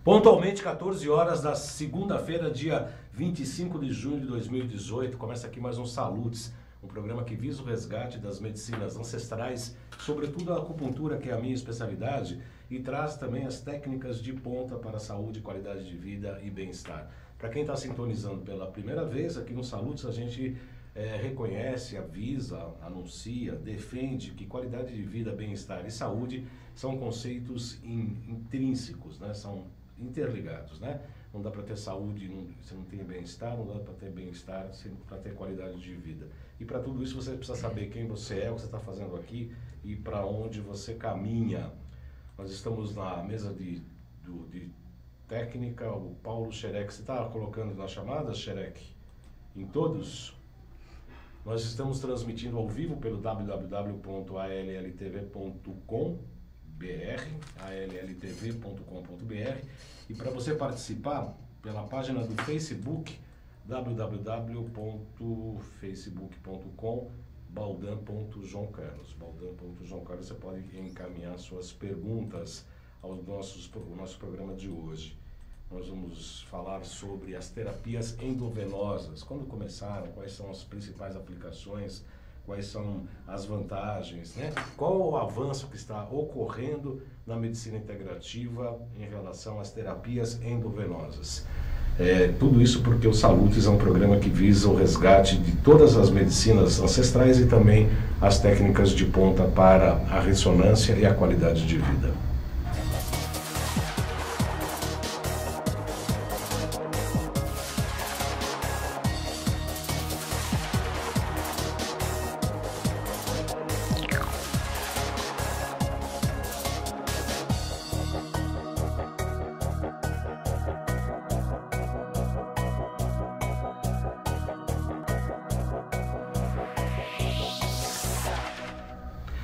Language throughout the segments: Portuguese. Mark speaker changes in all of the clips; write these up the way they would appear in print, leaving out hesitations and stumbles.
Speaker 1: Pontualmente, 14 horas da segunda-feira, dia 25 de junho de 2018, começa aqui mais um Salutes, um programa que visa o resgate das medicinas ancestrais, sobretudo a acupuntura, que é a minha especialidade, e traz também as técnicas de ponta para a saúde, qualidade de vida e bem-estar. Para quem está sintonizando pela primeira vez, aqui no Salutes a gente reconhece, avisa, anuncia, defende que qualidade de vida, bem-estar e saúde são conceitos intrínsecos, né? São interligados, né? Não dá para ter saúde se não tem bem-estar, não dá para ter bem-estar para ter qualidade de vida. E para tudo isso você precisa saber quem você é, o que você está fazendo aqui e para onde você caminha. Nós estamos na mesa de técnica, o Paulo Xerec. Você está colocando na chamada, Xerec? Em todos? Nós estamos transmitindo ao vivo pelo www.alltv.com.br, e para você participar pela página do Facebook, www.facebook.com/baldan.joãocarlos. Baldan.joãocarlos, você pode encaminhar suas perguntas ao nosso programa de hoje. Nós vamos falar sobre as terapias endovenosas. Quando começaram, quais são as principais aplicações, quais são as vantagens, né? Qual o avanço que está ocorrendo na medicina integrativa em relação às terapias endovenosas. Tudo isso porque o Salutes é um programa que visa o resgate de todas as medicinas ancestrais e também as técnicas de ponta para a ressonância e a qualidade de vida.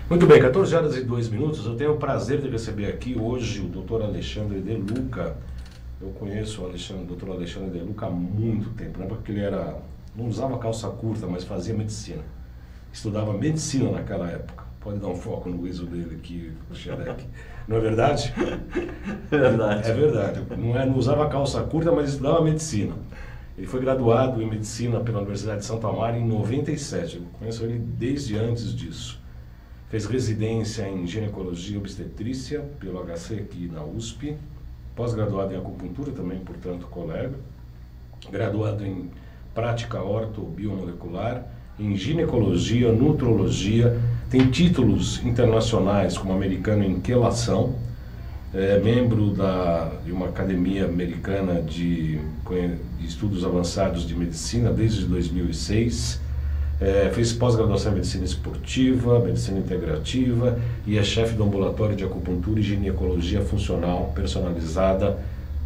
Speaker 1: Muito bem, 14 horas e 2 minutos, eu tenho o prazer de receber aqui hoje o Dr. Alexandre De Luca. Eu conheço o Dr. Alexandre De Luca há muito tempo, né? Porque ele não usava calça curta, mas fazia medicina. Estudava medicina naquela época. Pode dar um foco no ISO dele aqui, o Xerec. Não é verdade?
Speaker 2: É verdade.
Speaker 1: É verdade. Não usava calça curta, mas estudava medicina. Ele foi graduado em medicina pela Universidade de Santo Amaro em 97. Eu conheço ele desde antes disso. Fez residência em ginecologia e obstetrícia pelo HC aqui na USP, pós-graduado em acupuntura também, portanto, colega, graduado em prática ortobiomolecular, em ginecologia, nutrologia, tem títulos internacionais como americano em quelação, membro de uma academia americana de estudos avançados de medicina desde 2006, fez pós-graduação em medicina esportiva, medicina integrativa e é chefe do ambulatório de acupuntura e ginecologia funcional personalizada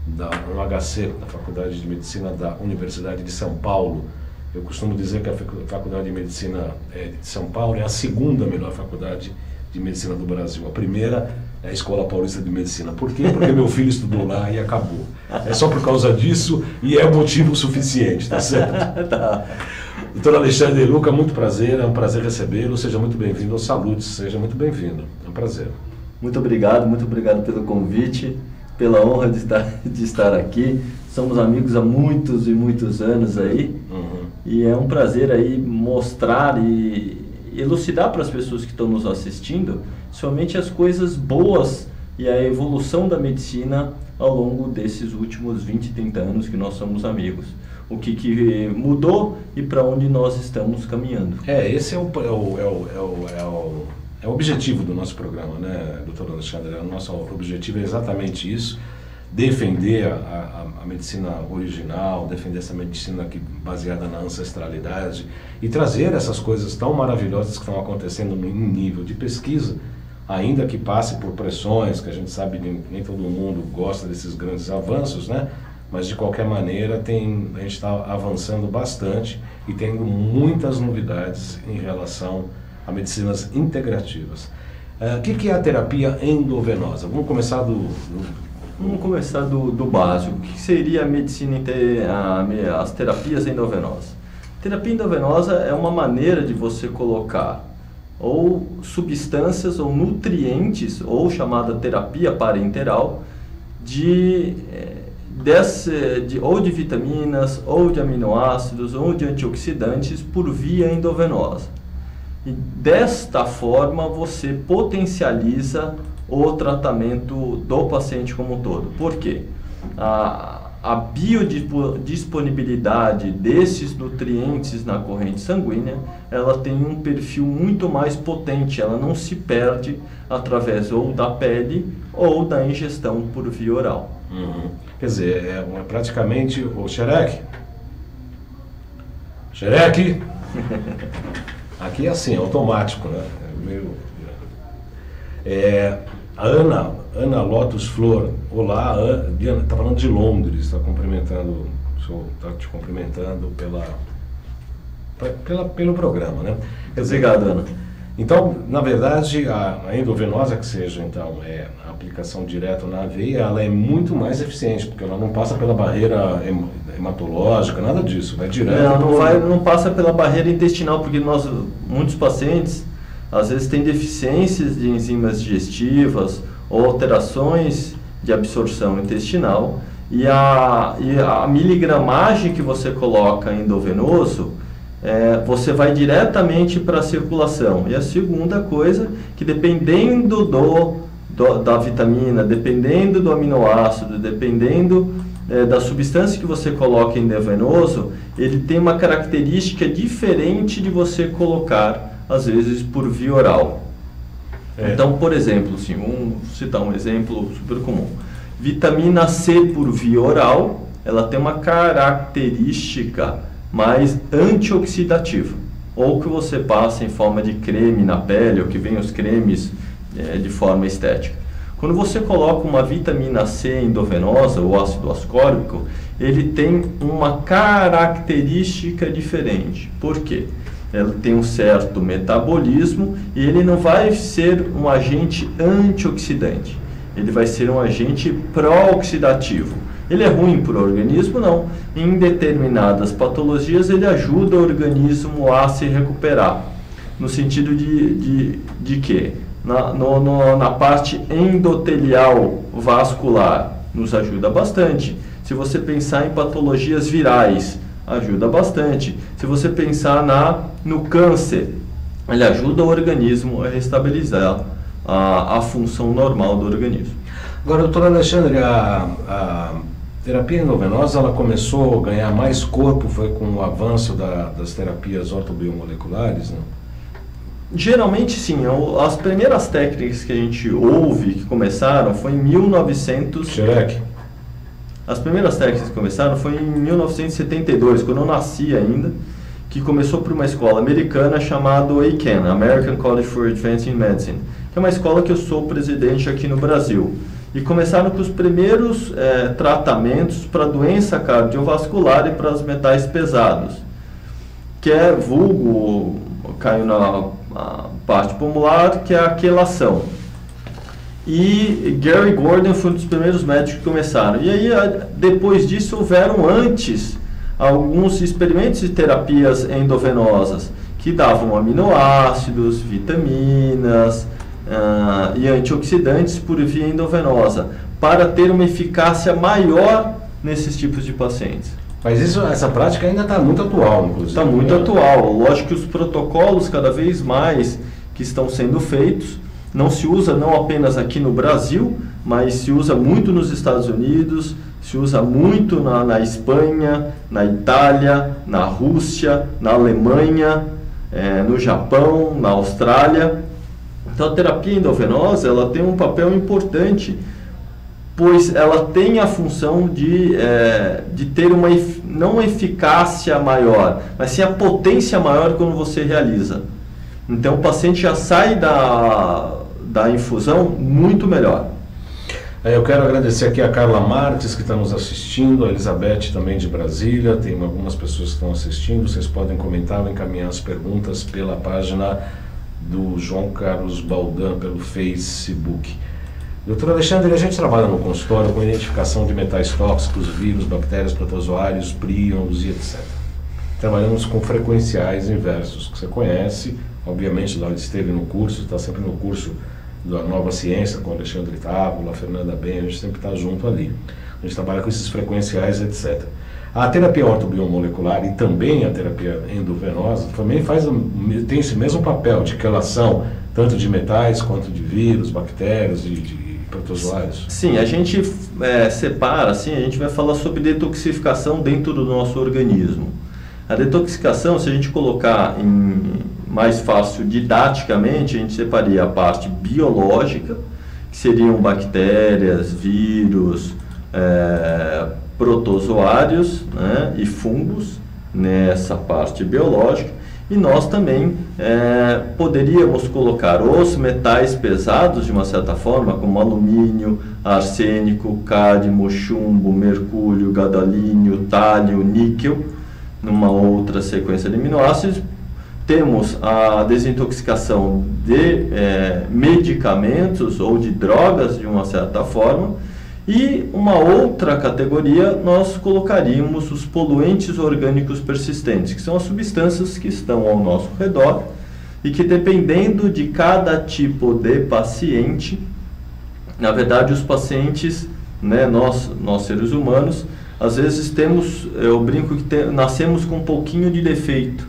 Speaker 1: no HC, da Faculdade de Medicina da Universidade de São Paulo. Eu costumo dizer que a Faculdade de Medicina de São Paulo é a segunda melhor faculdade de medicina do Brasil. A primeira é a Escola Paulista de Medicina. Por quê? Porque meu filho estudou lá e acabou. É só por causa disso e é motivo suficiente, tá certo?
Speaker 2: Tá.
Speaker 1: Doutor Alexandre De Luca, muito prazer, é um prazer recebê-lo, seja muito bem-vindo ao Salutes, seja muito bem-vindo, é um prazer.
Speaker 2: Muito obrigado pelo convite, pela honra de estar aqui. Somos amigos há muitos e muitos anos aí, e é um prazer aí mostrar e elucidar para as pessoas que estão nos assistindo somente as coisas boas e a evolução da medicina ao longo desses últimos 20, 30 anos que nós somos amigos. O que mudou e para onde nós estamos caminhando.
Speaker 1: Esse é o objetivo do nosso programa, né, doutor Alexandre? O nosso objetivo é exatamente isso, defender a medicina original, defender essa medicina baseada na ancestralidade e trazer essas coisas tão maravilhosas que estão acontecendo em nível de pesquisa, ainda que passe por pressões, que a gente sabe que nem todo mundo gosta desses grandes avanços, né? Mas de qualquer maneira a gente está avançando bastante e tendo muitas novidades em relação a medicinas integrativas. O que é a terapia endovenosa? Vamos começar
Speaker 2: do básico. O que seria a medicina, as terapias endovenosas? Terapia endovenosa é uma maneira de você colocar ou substâncias ou nutrientes, ou chamada terapia parenteral, ou de vitaminas, ou de aminoácidos, ou de antioxidantes por via endovenosa. E desta forma você potencializa o tratamento do paciente como um todo. Por quê? A biodisponibilidade desses nutrientes na corrente sanguínea, ela tem um perfil muito mais potente, ela não se perde através ou da pele ou da ingestão por via oral.
Speaker 1: Quer dizer, é praticamente o xereque. Aqui é assim, é automático, né? A Ana Lotus Flor, olá, Diana, está falando de Londres, está te cumprimentando pelo programa, né? Quer dizer,
Speaker 2: obrigado, Ana.
Speaker 1: Então, na verdade, a endovenosa, que seja então a aplicação direta na veia, ela é muito mais eficiente, porque ela não passa pela barreira hematológica, nada disso, vai direto.
Speaker 2: Não passa pela barreira intestinal, porque muitos pacientes às vezes têm deficiências de enzimas digestivas ou alterações de absorção intestinal, e a miligramagem que você coloca endovenoso, você vai diretamente para a circulação. E a segunda coisa, que dependendo da vitamina, dependendo do aminoácido, dependendo da substância que você coloca endovenoso, ele tem uma característica diferente de você colocar, às vezes, por via oral. Então, por exemplo, assim, vamos citar um exemplo super comum. Vitamina C por via oral, ela tem uma característica mais antioxidativa. Ou que você passa em forma de creme na pele, ou que vem os cremes de forma estética. Quando você coloca uma vitamina C endovenosa, ou ácido ascórbico, ele tem uma característica diferente. Por quê? Ele tem um certo metabolismo e ele não vai ser um agente antioxidante. Ele vai ser um agente pró-oxidativo. Ele é ruim para o organismo? Não. Em determinadas patologias ele ajuda o organismo a se recuperar. No sentido de quê? Na parte endotelial vascular nos ajuda bastante. Se você pensar em patologias virais, ajuda bastante. Se você pensar no câncer, ele ajuda o organismo a restabilizar a função normal do organismo.
Speaker 1: Agora, doutor Alexandre, a terapia endovenosa, ela começou a ganhar mais corpo, foi com o avanço das terapias ortobiomoleculares, não?
Speaker 2: Geralmente sim. As primeiras técnicas que a gente ouve que começaram foi em 1900.
Speaker 1: Xereque.
Speaker 2: As primeiras técnicas que começaram foi em 1972, quando eu nasci ainda, que começou por uma escola americana chamada ACAM, American College for Advancing Medicine, que é uma escola que eu sou presidente aqui no Brasil. E começaram com os primeiros tratamentos para doença cardiovascular e para os metais pesados, que é vulgo, caiu na parte pulmonar, que é a quelação. E Gary Gordon foi um dos primeiros médicos que começaram. E aí, depois disso, houveram antes alguns experimentos de terapias endovenosas que davam aminoácidos, vitaminas e antioxidantes por via endovenosa, para ter uma eficácia maior nesses tipos de pacientes.
Speaker 1: Mas essa prática ainda está muito atual, inclusive.
Speaker 2: Está muito atual. Lógico que os protocolos cada vez mais que estão sendo feitos, não se usa não apenas aqui no Brasil, mas se usa muito nos Estados Unidos, se usa muito na Espanha, na Itália, na Rússia, na Alemanha, no Japão, na Austrália. Então a terapia endovenosa, ela tem um papel importante, pois ela tem a função de ter não uma eficácia maior, mas sim a potência maior quando você realiza. Então o paciente já sai da infusão muito melhor.
Speaker 1: Eu quero agradecer aqui a Carla Marques, que está nos assistindo, a Elizabeth também de Brasília, tem algumas pessoas que estão assistindo, vocês podem comentar ou encaminhar as perguntas pela página do João Carlos Baldan pelo Facebook. Doutor Alexandre, a gente trabalha no consultório com identificação de metais tóxicos, vírus, bactérias, protozoários, príons e etc. Trabalhamos com frequenciais inversos, que você conhece, obviamente lá esteve no curso, está sempre no curso da Nova Ciência, com Alexandre Távola, Fernanda Ben, a gente sempre está junto ali. A gente trabalha com esses frequenciais, etc. A terapia ortobiomolecular e também a terapia endovenosa também tem esse mesmo papel de quelação, tanto de metais quanto de vírus, bactérias, de protozoários.
Speaker 2: Sim, a gente separa, assim, a gente vai falar sobre detoxificação dentro do nosso organismo. A detoxificação, se a gente colocar mais fácil didaticamente, a gente separaria a parte biológica, que seriam bactérias, vírus, protozoários, né, e fungos, nessa parte biológica. E nós também poderíamos colocar os metais pesados, de uma certa forma, como alumínio, arsênico, cádmio, chumbo, mercúrio, gadolínio, tálio, níquel, numa outra sequência de aminoácidos. Temos a desintoxicação de medicamentos ou de drogas, de uma certa forma. E uma outra categoria, nós colocaríamos os poluentes orgânicos persistentes, que são as substâncias que estão ao nosso redor e que, dependendo de cada tipo de paciente, na verdade, os pacientes, né, nós seres humanos, às vezes eu brinco que nascemos com um pouquinho de defeito,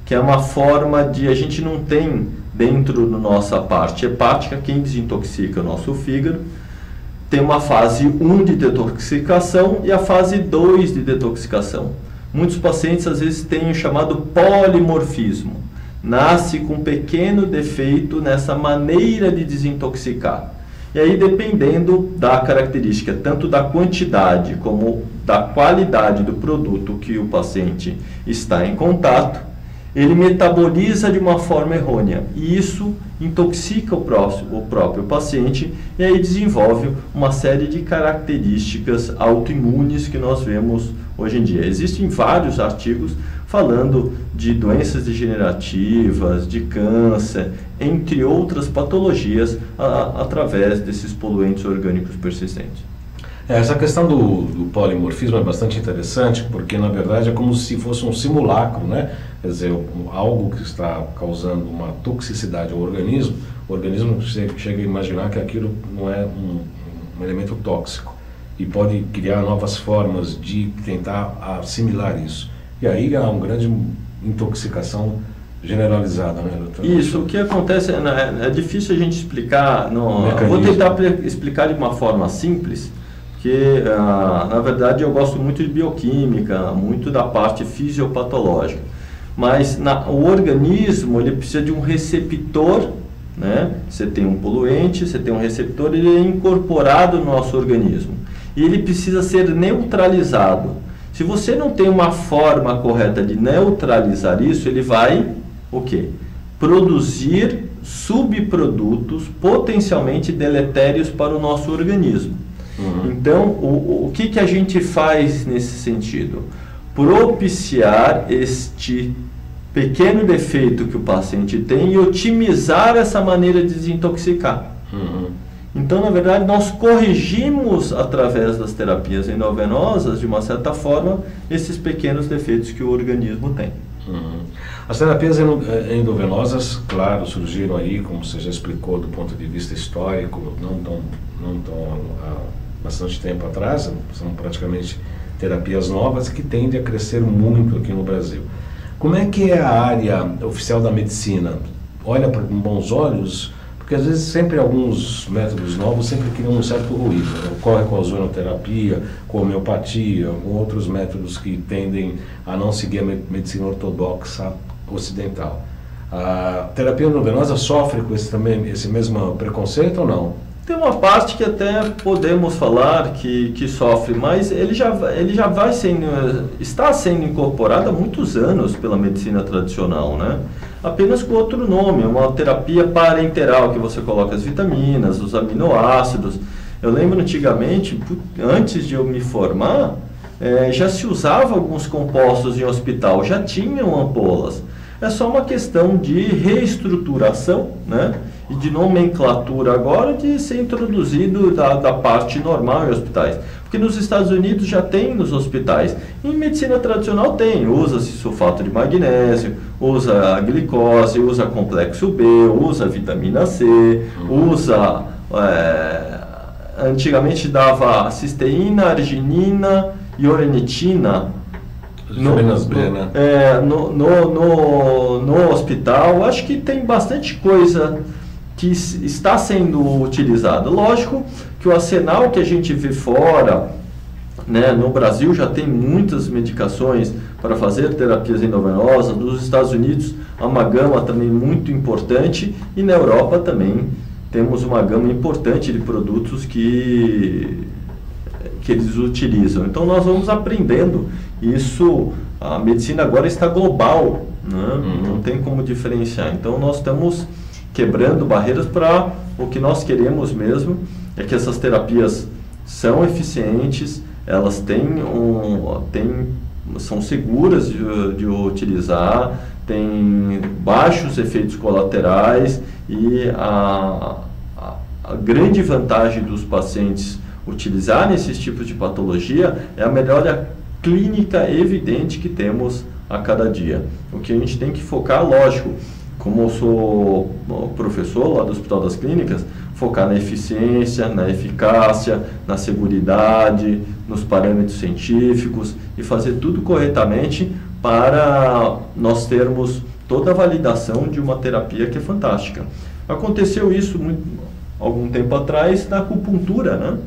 Speaker 2: que é uma forma de, a gente não tem dentro da nossa parte hepática, quem desintoxica o nosso fígado, tem uma fase 1 de detoxificação e a fase 2 de detoxificação. Muitos pacientes às vezes têm o chamado polimorfismo. Nasce com um pequeno defeito nessa maneira de desintoxicar. E aí, dependendo da característica, tanto da quantidade como da qualidade do produto que o paciente está em contato, ele metaboliza de uma forma errônea e isso intoxica o próprio paciente e aí desenvolve uma série de características autoimunes que nós vemos hoje em dia. Existem vários artigos falando de doenças degenerativas, de câncer, entre outras patologias através desses poluentes orgânicos persistentes.
Speaker 1: Essa questão do polimorfismo é bastante interessante, porque na verdade é como se fosse um simulacro, né? Quer dizer, algo que está causando uma toxicidade ao organismo, o organismo chega a imaginar que aquilo não é um elemento tóxico e pode criar novas formas de tentar assimilar isso. E aí há uma grande intoxicação generalizada, né, doutor?
Speaker 2: Isso, o que acontece, é difícil a gente explicar, vou tentar explicar de uma forma simples, porque, na verdade, eu gosto muito de bioquímica, muito da parte fisiopatológica. Mas o organismo, ele precisa de um receptor, né? Você tem um poluente, você tem um receptor, ele é incorporado no nosso organismo. E ele precisa ser neutralizado. Se você não tem uma forma correta de neutralizar isso, ele vai, o quê? Produzir subprodutos potencialmente deletérios para o nosso organismo. Então, o que a gente faz nesse sentido? Propiciar este pequeno defeito que o paciente tem e otimizar essa maneira de desintoxicar. Então, na verdade, nós corrigimos através das terapias endovenosas, de uma certa forma, esses pequenos defeitos que o organismo tem.
Speaker 1: As terapias endovenosas, claro, surgiram aí, como você já explicou, do ponto de vista histórico, não tão há bastante tempo atrás, são praticamente terapias novas que tendem a crescer muito aqui no Brasil. Como é que é a área oficial da medicina? Olha com bons olhos? Porque às vezes sempre alguns métodos novos sempre criam um certo ruído. Ocorre com a ozonoterapia, com a homeopatia, com outros métodos que tendem a não seguir a medicina ortodoxa ocidental. A terapia endovenosa sofre com esse mesmo preconceito ou não?
Speaker 2: Tem uma parte que até podemos falar que sofre, mas ele já está sendo incorporado há muitos anos pela medicina tradicional, né? Apenas com outro nome, uma terapia parenteral, que você coloca as vitaminas, os aminoácidos. Eu lembro antigamente, antes de eu me formar, já se usava alguns compostos em hospital, já tinham ampolas. É só uma questão de reestruturação, né? e de nomenclatura agora de ser introduzido da parte normal em hospitais. Porque nos Estados Unidos já tem nos hospitais. Em medicina tradicional tem, usa-se sulfato de magnésio, usa a glicose, usa complexo B, usa vitamina C, usa... antigamente dava cisteína, arginina e orenitina no hospital. Acho que tem bastante coisa que está sendo utilizada. Lógico que o arsenal que a gente vê fora, né, no Brasil já tem muitas medicações para fazer terapias endovenosas. Nos Estados Unidos há uma gama também muito importante, e na Europa também temos uma gama importante de produtos que eles utilizam. Então nós vamos aprendendo isso. A medicina agora está global, né? Não tem como diferenciar. Então nós estamos quebrando barreiras para o que nós queremos mesmo, é que essas terapias são eficientes, elas são seguras de utilizar, têm baixos efeitos colaterais, e a grande vantagem dos pacientes utilizarem esses tipos de patologia é a melhora clínica evidente que temos a cada dia. O que a gente tem que focar, lógico, como eu sou professor lá do Hospital das Clínicas, focar na eficiência, na eficácia, na seguridade, nos parâmetros científicos, e fazer tudo corretamente para nós termos toda a validação de uma terapia que é fantástica. Aconteceu isso algum tempo atrás na acupuntura, né?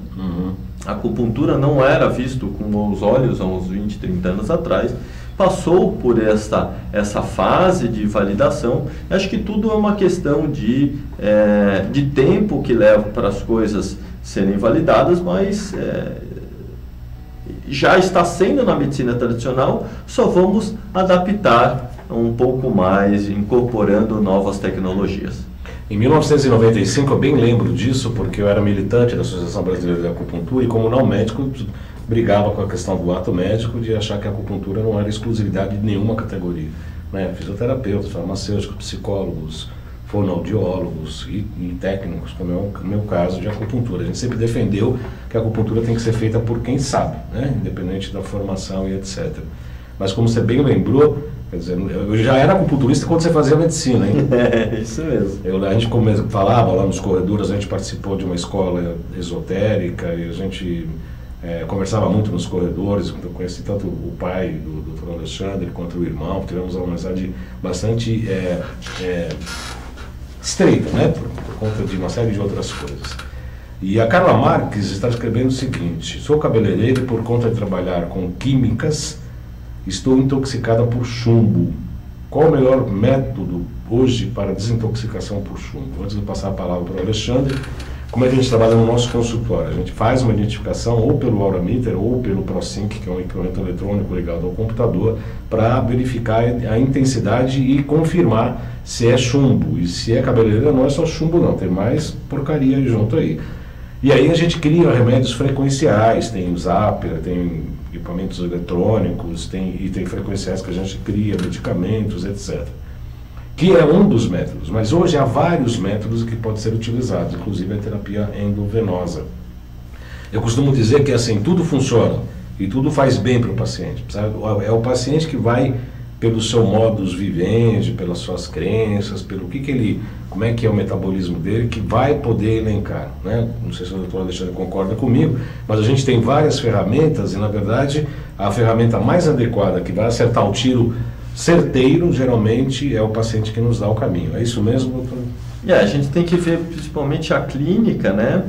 Speaker 2: A acupuntura não era visto com bons olhos há uns 20, 30 anos atrás. Passou por essa fase de validação. Acho que tudo é uma questão de tempo que leva para as coisas serem validadas, mas já está sendo na medicina tradicional, só vamos adaptar um pouco mais, incorporando novas tecnologias.
Speaker 1: Em 1995, eu bem lembro disso, porque eu era militante da Associação Brasileira de Acupuntura, e como não médico, brigava com a questão do ato médico de achar que a acupuntura não era exclusividade de nenhuma categoria, né? Fisioterapeutas, farmacêuticos, psicólogos, fonoaudiólogos e técnicos, como é o meu caso de acupuntura. A gente sempre defendeu que a acupuntura tem que ser feita por quem sabe, né? Independente da formação e etc. Mas como você bem lembrou, quer dizer, eu já era acupunturista quando você fazia medicina, hein?
Speaker 2: É, isso mesmo.
Speaker 1: A gente falava lá nos corredores, a gente participou de uma escola esotérica, e a gente conversava muito nos corredores. Eu conheci tanto o pai do Dr. Alexandre quanto o irmão, tivemos uma amizade bastante estreita, né? Por conta de uma série de outras coisas. E a Carla Marques está escrevendo o seguinte: sou cabeleireira e, por conta de trabalhar com químicas, estou intoxicada por chumbo. Qual o melhor método hoje para desintoxicação por chumbo? Antes de passar a palavra para o Alexandre, como é que a gente trabalha no nosso consultório? A gente faz uma identificação ou pelo Aurameter ou pelo ProSync, que é um equipamento eletrônico ligado ao computador, para verificar a intensidade e confirmar se é chumbo. E se é cabeleireira, não é só chumbo não, tem mais porcaria junto aí. E aí a gente cria remédios frequenciais, tem o Zapper, tem equipamentos eletrônicos, tem frequenciais que a gente cria, medicamentos, etc. Que é um dos métodos, mas hoje há vários métodos que podem ser utilizados, inclusive a terapia endovenosa. Eu costumo dizer que assim, tudo funciona e tudo faz bem para o paciente, sabe? É o paciente que vai, pelo seu modus vivendi, pelas suas crenças, pelo como é que é o metabolismo dele, que vai poder elencar, né? Não sei se o doutor Alexandre concorda comigo, mas a gente tem várias ferramentas e, na verdade, a ferramenta mais adequada, que vai acertar o tiro certeiro, geralmente é o paciente que nos dá o caminho. É isso mesmo, doutor?
Speaker 2: A gente tem que ver principalmente a clínica, né?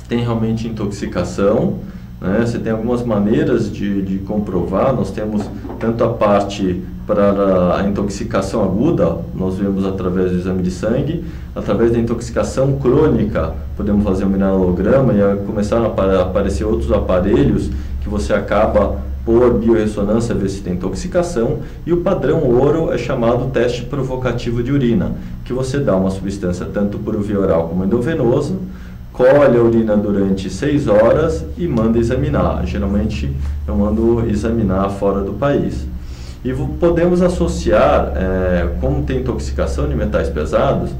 Speaker 2: Tem realmente intoxicação, né? Você tem algumas maneiras de comprovar. Nós temos tanto a parte para a intoxicação aguda, nós vemos através do exame de sangue, através da intoxicação crônica, podemos fazer um mineralograma e começaram a aparecer outros aparelhos que você acaba por biorressonância ver se tem intoxicação, e o padrão ouro é chamado teste provocativo de urina, que você dá uma substância tanto por via oral como endovenosa, colhe a urina durante 6 horas e manda examinar. Geralmente eu mando examinar fora do país. E podemos associar, como tem intoxicação de metais pesados,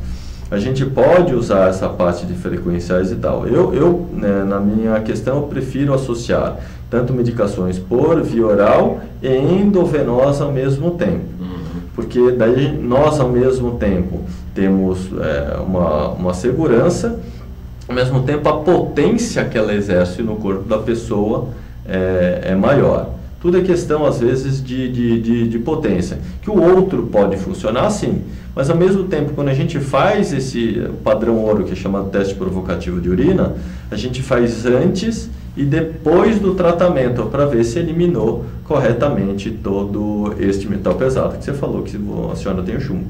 Speaker 2: a gente pode usar essa parte de frequenciais e tal. Né, na minha questão, eu prefiro associar tanto medicações por via oral e endovenosa ao mesmo tempo. Porque daí nós, ao mesmo tempo, temos uma segurança, ao mesmo tempo a potência que ela exerce no corpo da pessoa é maior. Tudo é questão, às vezes, de potência. Que o outro pode funcionar, sim, mas ao mesmo tempo, quando a gente faz esse padrão ouro, que é chamado teste provocativo de urina, a gente faz antes e depois do tratamento, para ver se eliminou corretamente todo este metal pesado, que você falou que a senhora tem o chumbo.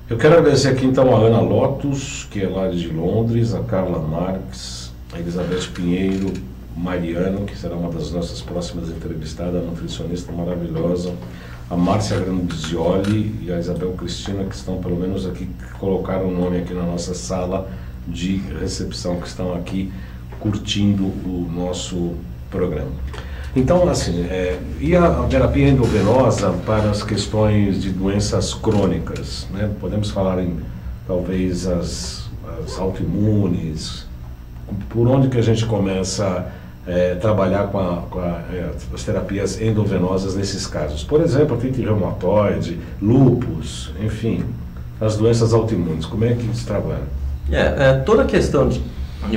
Speaker 1: Eu quero agradecer aqui então a Ana Lotus, que é lá de Londres, a Carla Marques, a Elizabeth Pinheiro, Mariano, que será uma das nossas próximas entrevistadas, a nutricionista maravilhosa, a Márcia Grandizioli e a Isabel Cristina, que estão pelo menos aqui, que colocaram o nome aqui na nossa sala de recepção, que estão aqui curtindo o nosso programa. Então, assim, e a terapia endovenosa para as questões de doenças crônicas, né? Podemos falar em, talvez, as autoimunes, por onde que a gente começa a trabalhar com as terapias endovenosas nesses casos? Por exemplo, artrite reumatoide, lúpus, enfim, as doenças autoimunes, como é que se trabalha?
Speaker 2: Toda a questão de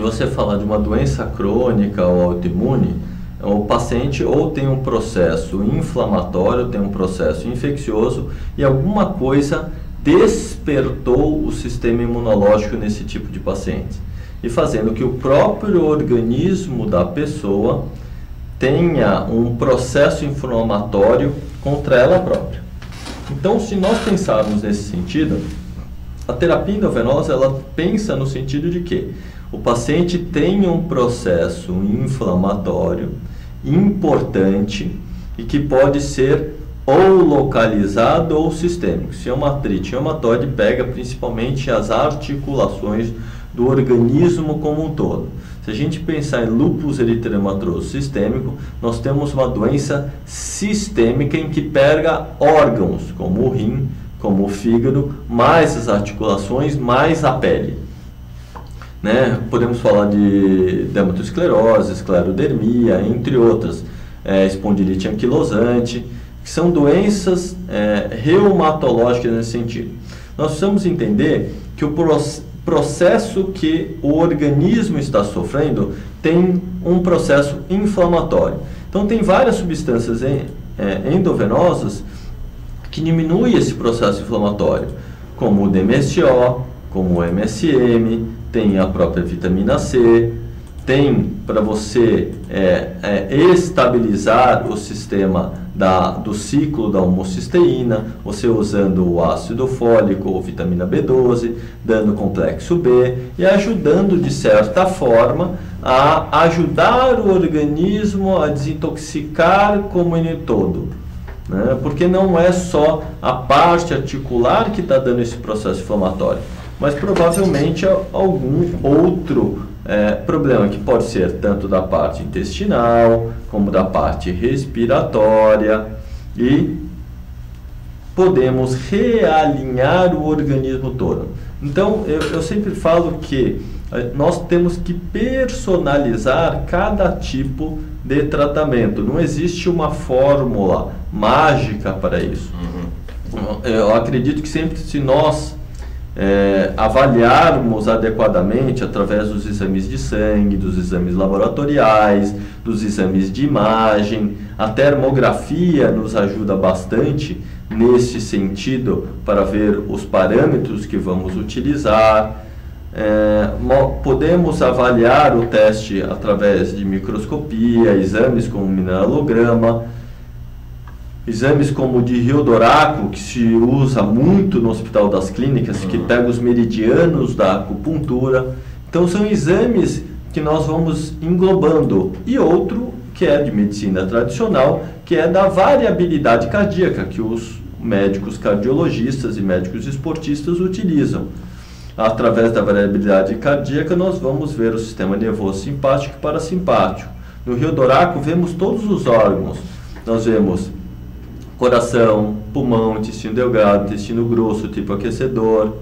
Speaker 2: você falar de uma doença crônica ou autoimune, o paciente ou tem um processo inflamatório, tem um processo infeccioso e alguma coisa despertou o sistema imunológico nesse tipo de paciente, e fazendo que o próprio organismo da pessoa tenha um processo inflamatório contra ela própria. Então, se nós pensarmos nesse sentido, a terapia endovenosa, ela pensa no sentido de que o paciente tem um processo inflamatório importante e que pode ser ou localizado ou sistêmico. Se é uma artrite reumatoide, pega principalmente as articulações do organismo como um todo. Se a gente pensar em lúpus eritematoso sistêmico, nós temos uma doença sistêmica em que pega órgãos, como o rim, como o fígado, mais as articulações, mais a pele. Né? Podemos falar de dermatosclerose, esclerodermia, entre outras, espondilite anquilosante, que são doenças reumatológicas nesse sentido. Nós precisamos entender que o processo que o organismo está sofrendo tem um processo inflamatório. Então, tem várias substâncias endovenosas que diminuem esse processo inflamatório, como o DMSO, como o MSM, tem a própria vitamina C, tem para você estabilizar o sistema do ciclo da homocisteína, você usando o ácido fólico ou vitamina B12, dando complexo B e ajudando de certa forma a ajudar o organismo a desintoxicar como ele todo. Né? Porque não é só a parte articular que está dando esse processo inflamatório, mas provavelmente algum outro problema que pode ser tanto da parte intestinal como da parte respiratória, e podemos realinhar o organismo todo. Então eu sempre falo que nós temos que personalizar cada tipo de tratamento. Não existe uma fórmula mágica para isso. Eu acredito que sempre, se nós avaliarmos adequadamente através dos exames de sangue, dos exames laboratoriais, dos exames de imagem, a termografia nos ajuda bastante nesse sentido para ver os parâmetros que vamos utilizar. Podemos avaliar o teste através de microscopia, exames como mineralograma, exames como o de Riodoraco, que se usa muito no Hospital das Clínicas, que pega os meridianos da acupuntura. Então são exames que nós vamos englobando. E outro que é de medicina tradicional, que é da variabilidade cardíaca, que os médicos cardiologistas e médicos esportistas utilizam. Através da variabilidade cardíaca, nós vamos ver o sistema nervoso simpático e parasimpático. No Riodoraco, vemos todos os órgãos. Nós vemos coração, pulmão, intestino delgado, intestino grosso, tipo aquecedor,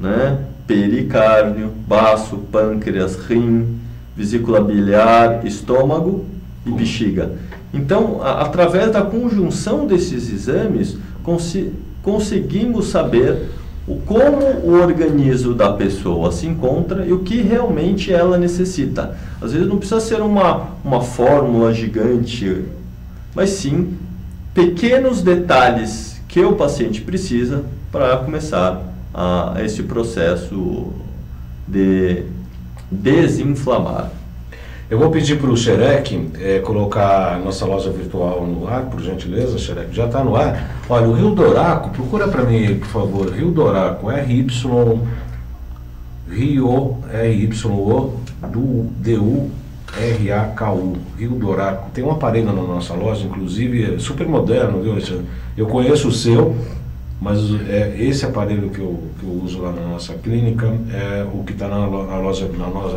Speaker 2: né? Pericárdio, baço, pâncreas, rim, vesícula biliar, estômago e bexiga. Então, através da conjunção desses exames, conseguimos saber como o organismo da pessoa se encontra e o que realmente ela necessita. Às vezes não precisa ser uma fórmula gigante, mas sim pequenos detalhes que o paciente precisa para começar esse processo de desinflamar.
Speaker 1: Eu vou pedir para o Xerec colocar a nossa loja virtual no ar, por gentileza, Xerec. Já está no ar. Olha, o Rio Doraco, procura para mim, por favor. Rio Doraco, Rio, R-Y-O, D-U-R-A-K-U. Rio Doraco. Tem um aparelho na nossa loja, inclusive, super moderno, viu? Eu conheço o seu, mas esse aparelho que eu uso lá na nossa clínica é o que está na loja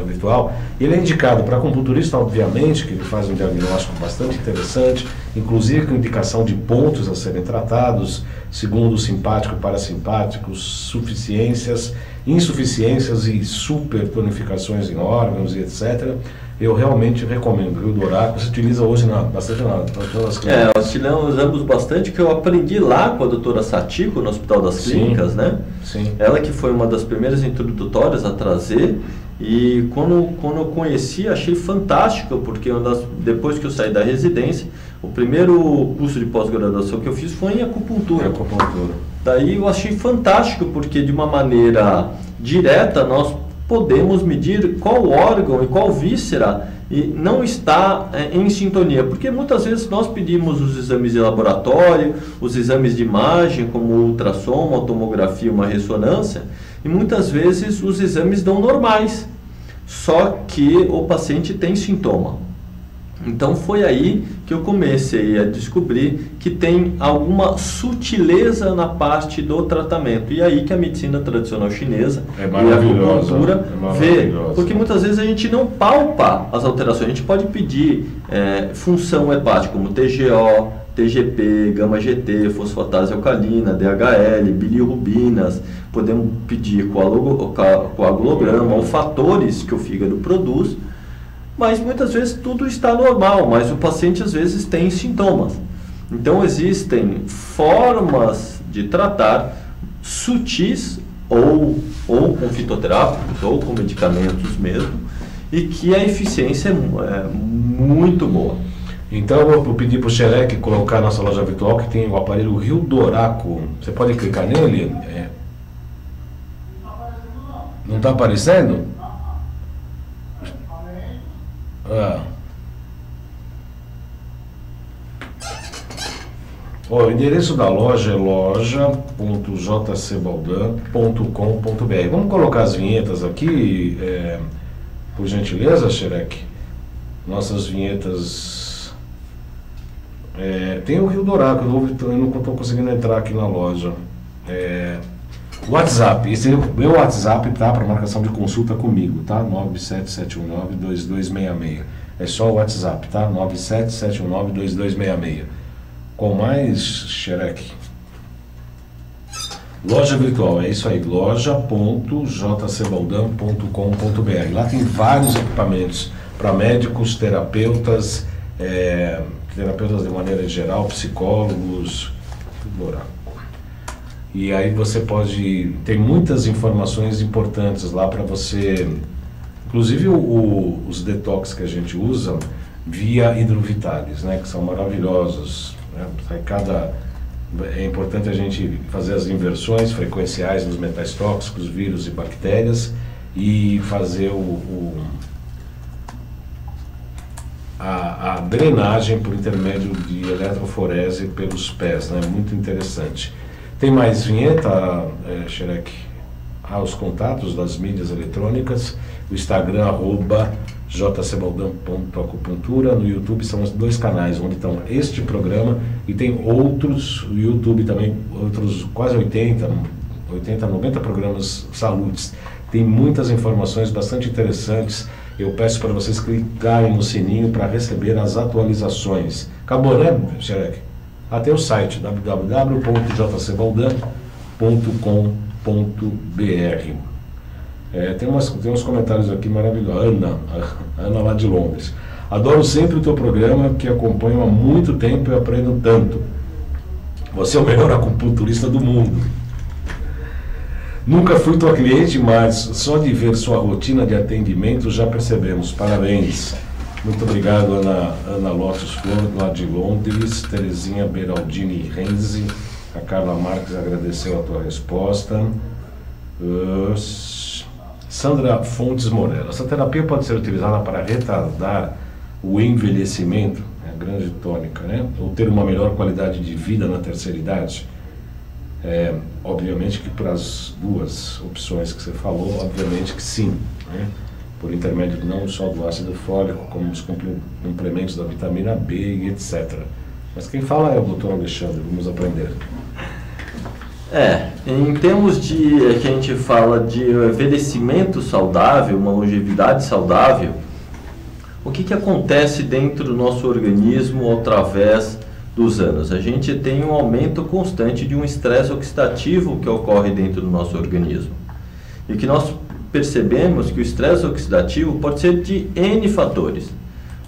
Speaker 1: virtual. Ele é indicado para acupunturista, obviamente, que ele faz um diagnóstico bastante interessante, inclusive com indicação de pontos a serem tratados, segundo simpático, parasimpáticos, suficiências, insuficiências e supertonificações em órgãos e etc. Eu realmente recomendo. O Rio Doraco se utiliza hoje bastante nas clínicas.
Speaker 2: Usamos bastante, que eu aprendi lá com a doutora Satiko, no Hospital das Clínicas, né?
Speaker 1: Sim.
Speaker 2: Ela que foi uma das primeiras introdutórias a trazer, e quando eu conheci, achei fantástico, porque depois que eu saí da residência, o primeiro curso de pós-graduação que eu fiz foi em acupuntura. Daí eu achei fantástico, porque de uma maneira direta nós podemos medir qual órgão e qual víscera não está em sintonia, porque muitas vezes nós pedimos os exames de laboratório, os exames de imagem, como ultrassom, uma tomografia, uma ressonância, e muitas vezes os exames dão normais, só que o paciente tem sintoma. Então foi aí que eu comecei a descobrir que tem alguma sutileza na parte do tratamento. E aí que a medicina tradicional chinesa e a acupuntura vê. Porque muitas vezes a gente não palpa as alterações. A gente pode pedir função hepática como TGO, TGP, gama-GT, fosfatase alcalina, DHL, bilirrubinas. Podemos pedir coagulograma ou fatores que o fígado produz. Mas muitas vezes tudo está normal, mas o paciente às vezes tem sintomas. Então existem formas de tratar sutis ou com fitoterápicos ou com medicamentos mesmo, e que a eficiência é muito boa.
Speaker 1: Então eu vou pedir para o Xerec colocar na nossa loja virtual, que tem o aparelho Rio Doraco. Você pode clicar nele? Não está aparecendo? O endereço da loja é loja.jcbaldan.com.br. Vamos colocar as vinhetas aqui, por gentileza, Xerec. Nossas vinhetas. Tem o Rio Doraco, eu não estou conseguindo entrar aqui na loja. WhatsApp, esse é o meu WhatsApp, tá? Para marcação de consulta comigo, tá? 97719-2266. É só o WhatsApp, tá? 97719-2266. Com mais, Xerec? Loja virtual, é isso aí, loja.jcbaldan.com.br. Lá tem vários equipamentos para médicos, terapeutas, terapeutas de maneira geral, psicólogos, tudo. E aí você pode ter muitas informações importantes lá para você, inclusive os detox que a gente usa via Hidrovitalis, né, que são maravilhosos, né? É importante a gente fazer as inversões frequenciais dos metais tóxicos, vírus e bactérias, e fazer a drenagem por intermédio de eletroforese pelos pés, né? Muito interessante. Tem mais vinheta, Xerec? Os contatos das mídias eletrônicas, o Instagram, @jcbaldan.acupuntura, no YouTube são os 2 canais onde estão este programa, e tem outros, o YouTube também, outros quase 80, 90 programas saludes. Tem muitas informações bastante interessantes. Eu peço para vocês clicarem no sininho para receber as atualizações. Acabou, né, Xerec? Até o site www.jcbaldan.com.br. Tem uns comentários aqui maravilhosos. Ana lá de Londres. Adoro sempre o teu programa, que acompanho há muito tempo e aprendo tanto. Você é o melhor acupunturista do mundo. Nunca fui tua cliente, mas só de ver sua rotina de atendimento já percebemos. Parabéns. Muito obrigado, Ana Lotus Flor, lá de Londres. Terezinha Beraldini Renzi. A Carla Marques agradeceu a tua resposta. Sandra Fontes Moreira. Essa terapia pode ser utilizada para retardar o envelhecimento, é a grande tônica, né? Ou ter uma melhor qualidade de vida na terceira idade? Obviamente que para as duas opções que você falou, obviamente que sim, né? Por intermédio não só do ácido fólico, como dos complementos da vitamina B e etc. Mas quem fala é o Dr. Alexandre, vamos aprender.
Speaker 2: Em termos de que a gente fala de envelhecimento saudável, uma longevidade saudável, o que acontece dentro do nosso organismo através dos anos? A gente tem um aumento constante de um estresse oxidativo que ocorre dentro do nosso organismo. E que nós percebemos que o estresse oxidativo pode ser de N fatores.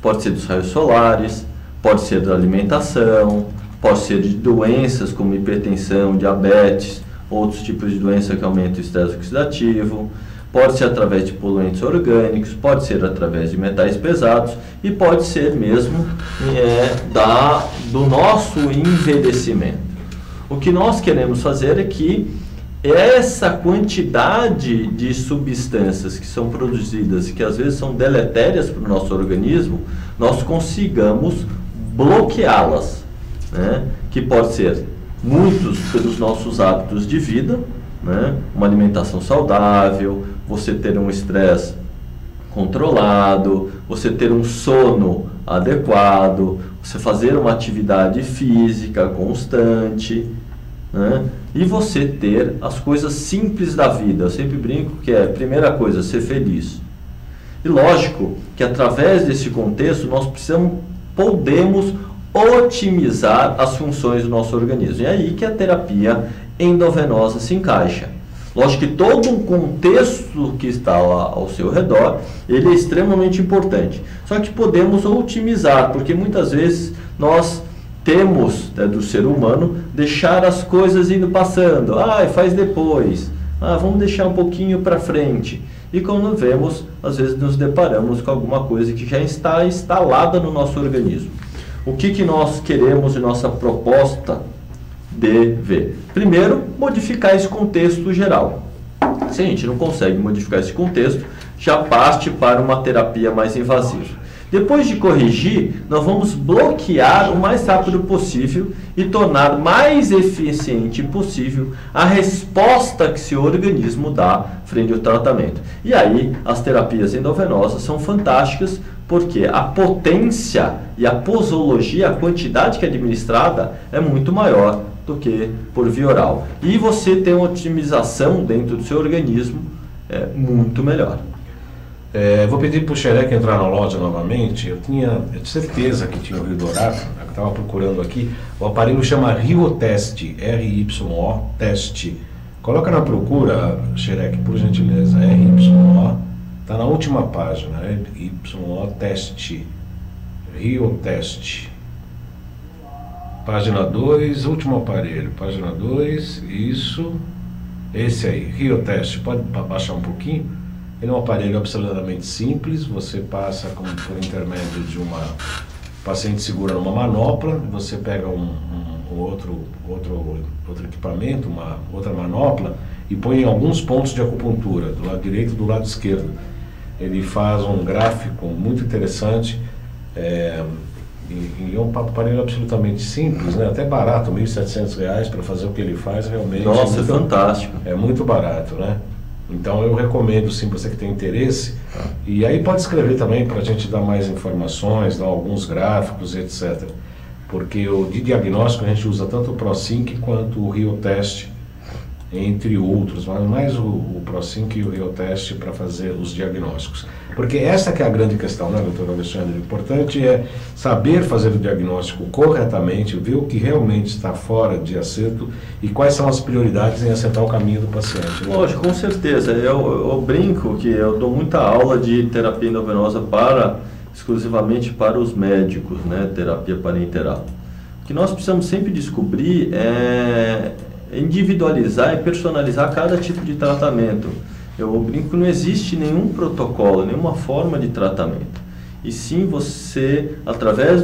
Speaker 2: Pode ser dos raios solares, pode ser da alimentação, pode ser de doenças como hipertensão, diabetes, outros tipos de doença que aumentam o estresse oxidativo, pode ser através de poluentes orgânicos, pode ser através de metais pesados e pode ser mesmo do nosso envelhecimento. O que nós queremos fazer é que essa quantidade de substâncias que são produzidas e que às vezes são deletérias para o nosso organismo, nós consigamos bloqueá-las, né? Que pode ser muitos pelos nossos hábitos de vida, né? Uma alimentação saudável, você ter um estresse controlado, você ter um sono adequado, você fazer uma atividade física constante, né? E você ter as coisas simples da vida. Eu sempre brinco que a primeira coisa, ser feliz. E lógico que através desse contexto nós podemos otimizar as funções do nosso organismo. E é aí que a terapia endovenosa se encaixa. Lógico que todo um contexto que está ao seu redor, ele é extremamente importante. Só que podemos otimizar, porque muitas vezes nós temos, do ser humano, deixar as coisas indo passando. Faz depois. Vamos deixar um pouquinho para frente. E quando vemos, às vezes nos deparamos com alguma coisa que já está instalada no nosso organismo. O que nós queremos em nossa proposta de ver? Primeiro, modificar esse contexto geral. Se a gente não consegue modificar esse contexto, já parte para uma terapia mais invasiva. Depois de corrigir, nós vamos bloquear o mais rápido possível e tornar mais eficiente possível a resposta que seu organismo dá frente ao tratamento. E aí, as terapias endovenosas são fantásticas, porque a potência e a posologia, a quantidade que é administrada, é muito maior do que por via oral. E você tem uma otimização dentro do seu organismo muito melhor.
Speaker 1: Vou pedir para o Xerec entrar na loja novamente. Eu tinha certeza que tinha o Rio Dourado, eu estava procurando aqui. O aparelho chama Riotest, R-Y-O, teste. Coloca na procura, Xerec, por gentileza, R-Y-O, está na última página, R-Y-O, teste, Riotest. Página 2, último aparelho, página 2, isso, esse aí, Riotest, pode baixar um pouquinho? Ele é um aparelho absolutamente simples, você passa por intermédio de uma paciente segura numa manopla, você pega outro equipamento, uma outra manopla e põe em alguns pontos de acupuntura, do lado direito e do lado esquerdo. Ele faz um gráfico muito interessante, e é um aparelho absolutamente simples, né? Até barato, R$ 1.700 para fazer o que ele faz, realmente.
Speaker 2: Nossa, é fantástico.
Speaker 1: É muito barato, né? Então eu recomendo sim, você que tem interesse, e aí pode escrever também para a gente dar mais informações, dar alguns gráficos, etc. Porque de diagnóstico a gente usa tanto o ProSync quanto o Riotest, entre outros, mas mais o ProSync e o Riotest para fazer os diagnósticos. Porque essa que é a grande questão, né, doutor Alexandre? O importante é saber fazer o diagnóstico corretamente, ver o que realmente está fora de acerto e quais são as prioridades em acertar o caminho do paciente.
Speaker 2: Lógico, com certeza. Eu brinco que eu dou muita aula de terapia endovenosa exclusivamente para os médicos, né, terapia parenteral. O que nós precisamos sempre descobrir é individualizar e personalizar cada tipo de tratamento. Eu brinco que não existe nenhum protocolo, nenhuma forma de tratamento. E sim você, através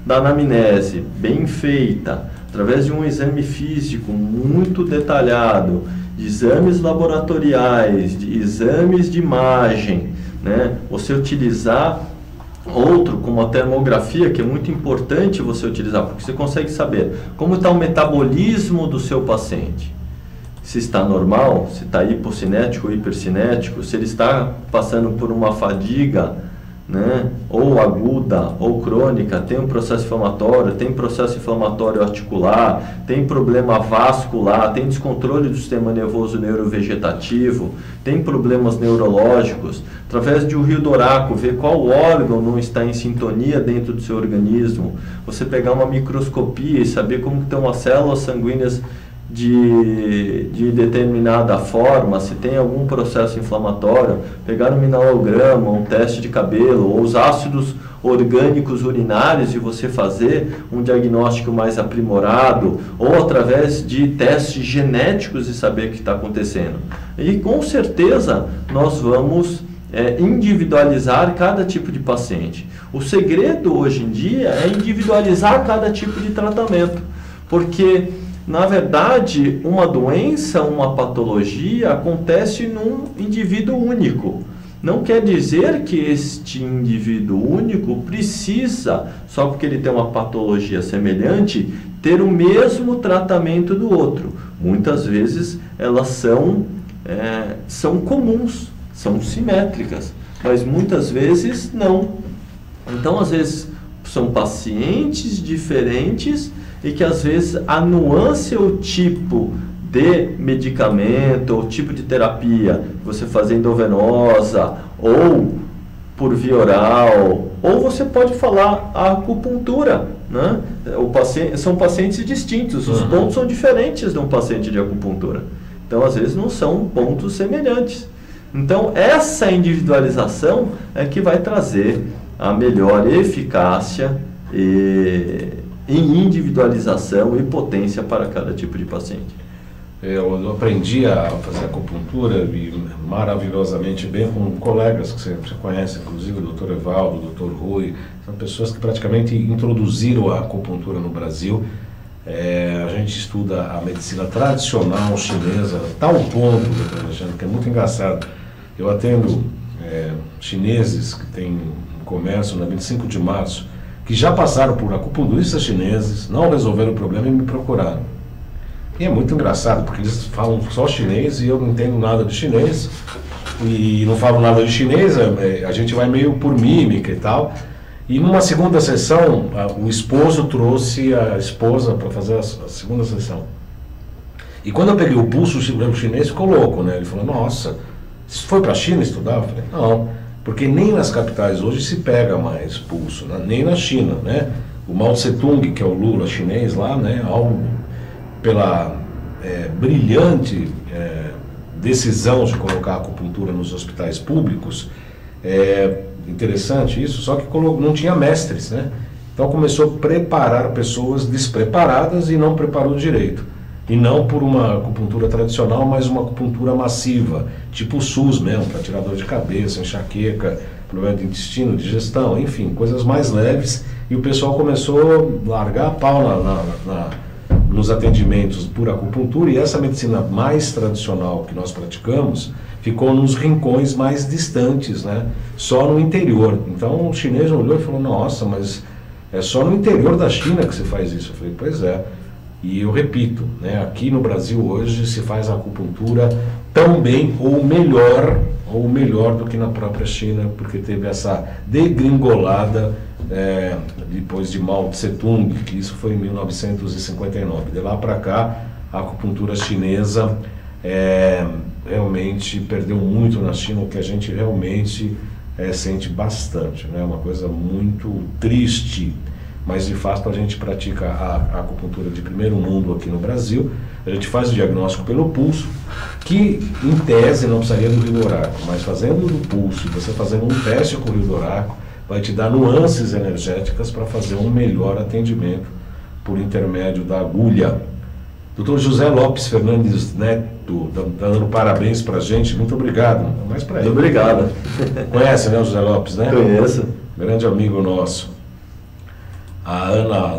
Speaker 2: da anamnese bem feita, através de um exame físico muito detalhado, de exames laboratoriais, de exames de imagem, né? Você utilizar outro, como a termografia, que é muito importante você utilizar, porque você consegue saber como está o metabolismo do seu paciente. Se está normal, se está hipocinético ou hipercinético, se ele está passando por uma fadiga, né, ou aguda ou crônica, tem um processo inflamatório, tem processo inflamatório articular, tem problema vascular, tem descontrole do sistema nervoso neurovegetativo, tem problemas neurológicos, através de um rio doraco, ver qual órgão não está em sintonia dentro do seu organismo, você pegar uma microscopia e saber como estão as células sanguíneas de determinada forma, se tem algum processo inflamatório, pegar um mineralograma, um teste de cabelo, ou os ácidos orgânicos urinários e você fazer um diagnóstico mais aprimorado, ou através de testes genéticos e saber o que está acontecendo. E com certeza nós vamos individualizar cada tipo de paciente. O segredo hoje em dia é individualizar cada tipo de tratamento, porque na verdade, uma doença, uma patologia acontece num indivíduo único. Não quer dizer que este indivíduo único precisa, só porque ele tem uma patologia semelhante, ter o mesmo tratamento do outro. Muitas vezes elas são comuns, são simétricas, mas muitas vezes não. Então, às vezes, são pacientes diferentes e que às vezes a nuance ou tipo de medicamento ou tipo de terapia, você fazer endovenosa ou por via oral, ou você pode falar a acupuntura, né? São pacientes distintos, os pontos são diferentes de um paciente de acupuntura. Então, às vezes, não são pontos semelhantes. Então, essa individualização é que vai trazer a melhor eficácia em individualização e potência para cada tipo de paciente.
Speaker 1: Eu aprendi a fazer acupuntura e maravilhosamente bem com colegas que você conhece, inclusive o Dr. Evaldo, o Dr. Rui, são pessoas que praticamente introduziram a acupuntura no Brasil. A gente estuda a medicina tradicional chinesa, tal ponto, Dr. Alexandre, que é muito engraçado. Eu atendo chineses que têm comércio na 25 de março, que já passaram por acupunturistas chineses, não resolveram o problema e me procuraram. E é muito engraçado, porque eles falam só chinês e eu não entendo nada de chinês, e não falo nada de chinês, a gente vai meio por mímica e tal. E numa segunda sessão, o esposo trouxe a esposa para fazer a segunda sessão. E quando eu peguei o pulso, o chinês ficou louco, né? Ele falou, nossa, você foi para a China estudar? Eu falei, não. Porque nem nas capitais hoje se pega mais pulso, né? Nem na China, né? O Mao Tse-tung, que é o Lula chinês lá, né? Pela brilhante decisão de colocar a acupuntura nos hospitais públicos, interessante isso, só que não tinha mestres, né? Então começou a preparar pessoas despreparadas e não preparou direito. E não por uma acupuntura tradicional, mas uma acupuntura massiva, tipo o SUS mesmo, para tirar dor de cabeça, enxaqueca, problema de intestino, digestão, enfim, coisas mais leves. E o pessoal começou a largar a pau nos atendimentos por acupuntura, e essa medicina mais tradicional que nós praticamos ficou nos rincões mais distantes, né? Só no interior. Então o chinês olhou e falou, nossa, mas é só no interior da China que se faz isso. Eu falei, pois é. E eu repito, né, aqui no Brasil hoje se faz a acupuntura tão bem ou melhor do que na própria China, porque teve essa degringolada depois de Mao Tse-tung, que isso foi em 1959. De lá para cá, a acupuntura chinesa realmente perdeu muito na China, o que a gente realmente sente bastante, né? Uma coisa muito triste, mas de fato a gente pratica a acupuntura de primeiro mundo aqui no Brasil. A gente faz o diagnóstico pelo pulso, que em tese não precisaria do Rio do Araco, mas fazendo do pulso, você fazendo um teste com o Rio do Araco, vai te dar nuances energéticas para fazer um melhor atendimento por intermédio da agulha. Dr. José Lopes Fernandes Neto, tá dando parabéns para a gente, muito obrigado. Mais para ele.
Speaker 2: Muito obrigado.
Speaker 1: Conhece, né, o José Lopes, né?
Speaker 2: Conheço.
Speaker 1: Grande amigo nosso. A Ana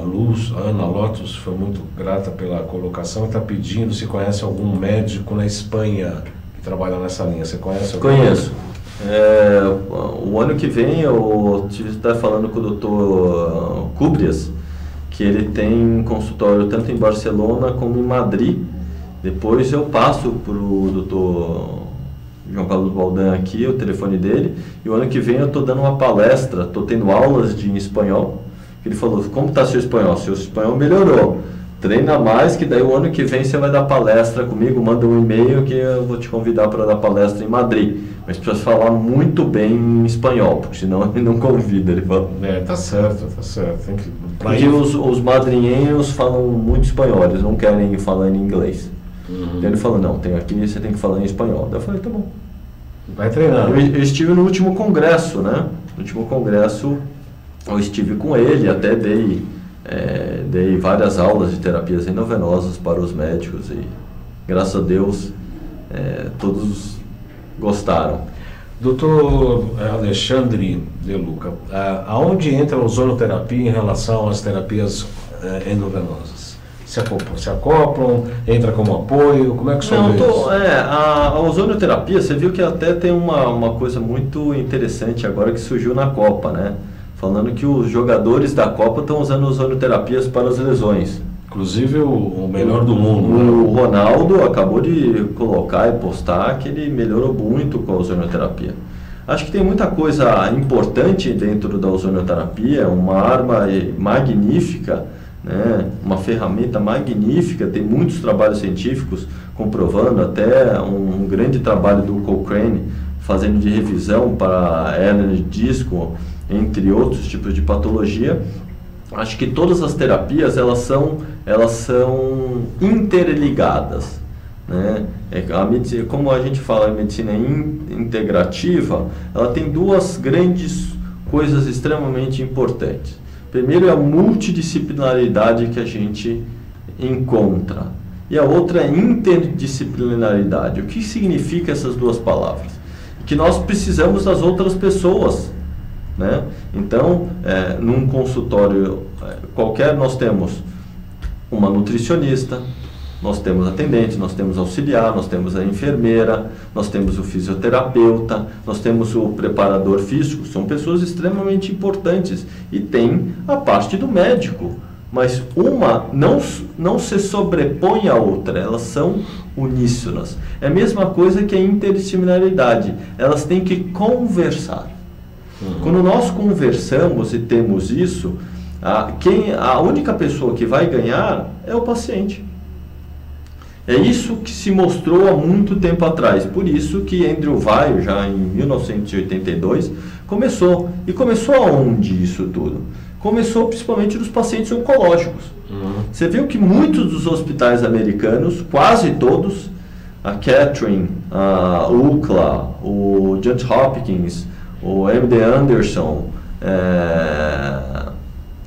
Speaker 1: Lotus foi muito grata pela colocação e está pedindo se conhece algum médico na Espanha que trabalha nessa linha. Você conhece algum?
Speaker 2: Conheço. O ano que vem eu tive que estar falando com o Dr. Cubrias, que ele tem consultório tanto em Barcelona como em Madrid. Depois eu passo para o Dr. João Carlos Baldan aqui, o telefone dele, e o ano que vem eu estou dando uma palestra, estou tendo aulas de espanhol. Ele falou, como está seu espanhol? Seu espanhol melhorou, treina mais, que daí o ano que vem você vai dar palestra comigo, manda um e-mail que eu vou te convidar para dar palestra em Madrid. Mas precisa falar muito bem em espanhol, porque senão ele não convida, ele fala.
Speaker 1: Tá certo. Tem que...
Speaker 2: Porque os madrinhenhos falam muito espanhol, eles não querem falar em inglês. Então ele falou, não, aqui você tem que falar em espanhol. Daí eu falei, tá bom.
Speaker 1: Vai treinando.
Speaker 2: Eu estive no último congresso, né? No último congresso eu estive com ele, até dei várias aulas de terapias endovenosas para os médicos e, graças a Deus, todos gostaram.
Speaker 1: Doutor Alexandre De Luca, aonde entra a ozonoterapia em relação às terapias endovenosas? Se acoplam, entra como apoio, como é que isso?
Speaker 2: A ozonoterapia, você viu que até tem uma coisa muito interessante agora que surgiu na Copa, né? Falando que os jogadores da Copa estão usando ozonoterapias para as lesões.
Speaker 1: Inclusive o melhor do mundo.
Speaker 2: O Ronaldo acabou de colocar e postar que ele melhorou muito com a ozonoterapia. Acho que tem muita coisa importante dentro da ozonoterapia, uma arma magnífica, né? Uma ferramenta magnífica, tem muitos trabalhos científicos comprovando, até um grande trabalho do Cochrane, fazendo de revisão para hernia de disco, entre outros tipos de patologia. Acho que todas as terapias elas são interligadas, né? Como a gente fala em medicina integrativa, ela tem duas grandes coisas extremamente importantes. Primeiro é a multidisciplinaridade que a gente encontra, e a outra é a interdisciplinaridade. O que significa essas duas palavras? Que nós precisamos das outras pessoas, né? Então, num consultório qualquer, nós temos uma nutricionista, nós temos atendente, nós temos auxiliar, nós temos a enfermeira, nós temos o fisioterapeuta, nós temos o preparador físico. São pessoas extremamente importantes. E tem a parte do médico, mas uma não se sobrepõe à outra, elas são uníssonas. É a mesma coisa que a interdisciplinaridade, elas têm que conversar. Quando nós conversamos e temos isso, a única pessoa que vai ganhar é o paciente. É isso que se mostrou há muito tempo atrás. Por isso que Andrew Weil, já em 1982, começou. E começou aonde isso tudo? Começou principalmente nos pacientes oncológicos. Você viu que muitos dos hospitais americanos, quase todos, a Catherine, a UCLA, o Johns Hopkins, o MD Anderson,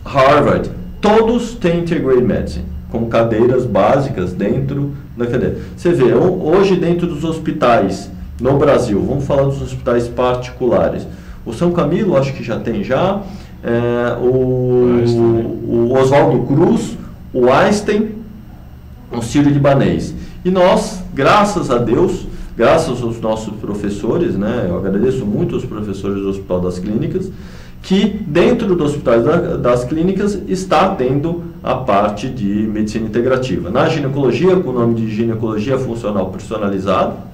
Speaker 2: Harvard, todos têm Integrated Medicine, com cadeiras básicas dentro da cadeira. Você vê, hoje dentro dos hospitais no Brasil, vamos falar dos hospitais particulares, o São Camilo acho que já tem o Oswaldo Cruz, o Einstein, o Sírio-Libanês. E nós, graças a Deus, graças aos nossos professores, né, eu agradeço muito aos professores do Hospital das Clínicas, que dentro do Hospital das Clínicas está tendo a parte de medicina integrativa. Na ginecologia, com o nome de ginecologia funcional personalizada.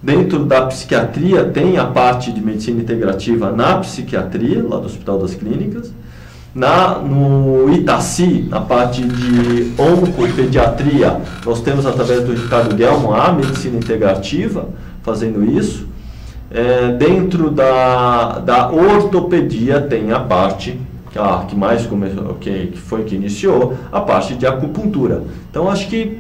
Speaker 2: Dentro da psiquiatria tem a parte de medicina integrativa na psiquiatria, lá do Hospital das Clínicas. No Itaci, na parte de oncopediatria, nós temos através do Ricardo Guelmo a medicina integrativa fazendo isso. Dentro da ortopedia tem a parte que mais começou, que foi que iniciou, a parte de acupuntura. Então acho que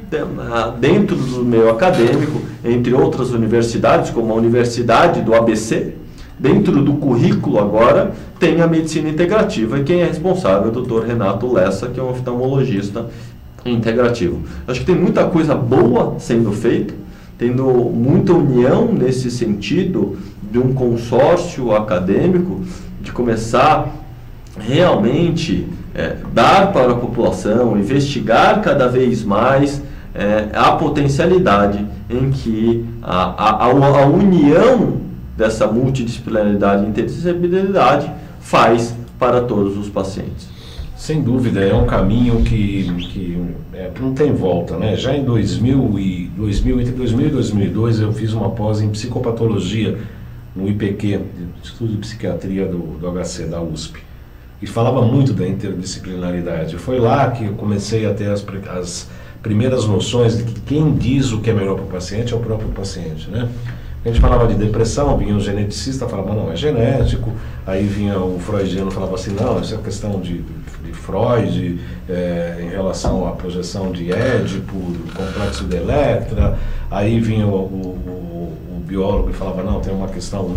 Speaker 2: dentro do meio acadêmico, entre outras universidades, como a Universidade do ABC, dentro do currículo agora tem a medicina integrativa, e quem é responsável é o Dr. Renato Lessa, que é um oftalmologista integrativo. Acho que tem muita coisa boa sendo feita, tendo muita união nesse sentido de um consórcio acadêmico, de começar realmente dar para a população, investigar cada vez mais a potencialidade em que a união dessa multidisciplinaridade e interdisciplinaridade faz para todos os pacientes.
Speaker 1: Sem dúvida, é um caminho que não tem volta, né? Já em 2000 entre 2000 e 2002, eu fiz uma pós em psicopatologia no IPQ, Instituto de Psiquiatria do HC, da USP, e falava muito da interdisciplinaridade. Foi lá que eu comecei a ter as primeiras noções de que quem diz o que é melhor para o paciente é o próprio paciente, né? A gente falava de depressão, vinha o geneticista, falava, não, é genético. Aí vinha o freudiano, falava assim, não, isso é questão de Freud, em relação à projeção de Édipo, do complexo de Electra. Aí vinha o biólogo e falava, não, tem uma questão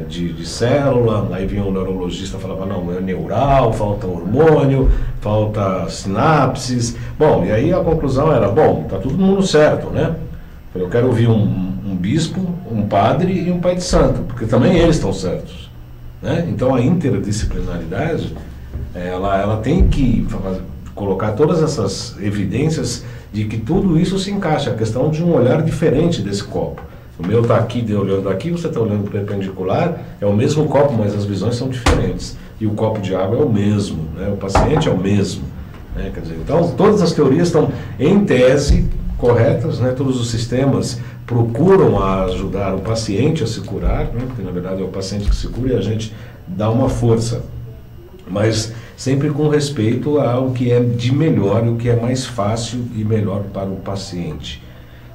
Speaker 1: de célula. Aí vinha o neurologista e falava, não, é neural, falta hormônio, falta sinapses. Bom, e aí a conclusão era, bom, tá todo mundo certo, né? Eu quero ouvir um bispo, um padre e um pai de santo, porque também eles estão certos, né? Então a interdisciplinaridade, ela tem que colocar todas essas evidências de que tudo isso se encaixa, a questão de um olhar diferente desse copo. O meu está aqui, olhando aqui, você está olhando perpendicular, é o mesmo copo, mas as visões são diferentes. E o copo de água é o mesmo, né? O paciente é o mesmo, né? Quer dizer, então todas as teorias estão, em tese, corretas, né? Todos os sistemas procuram ajudar o paciente a se curar, né? Porque na verdade é o paciente que se cura e a gente dá uma força, mas sempre com respeito ao que é de melhor e o que é mais fácil e melhor para o paciente.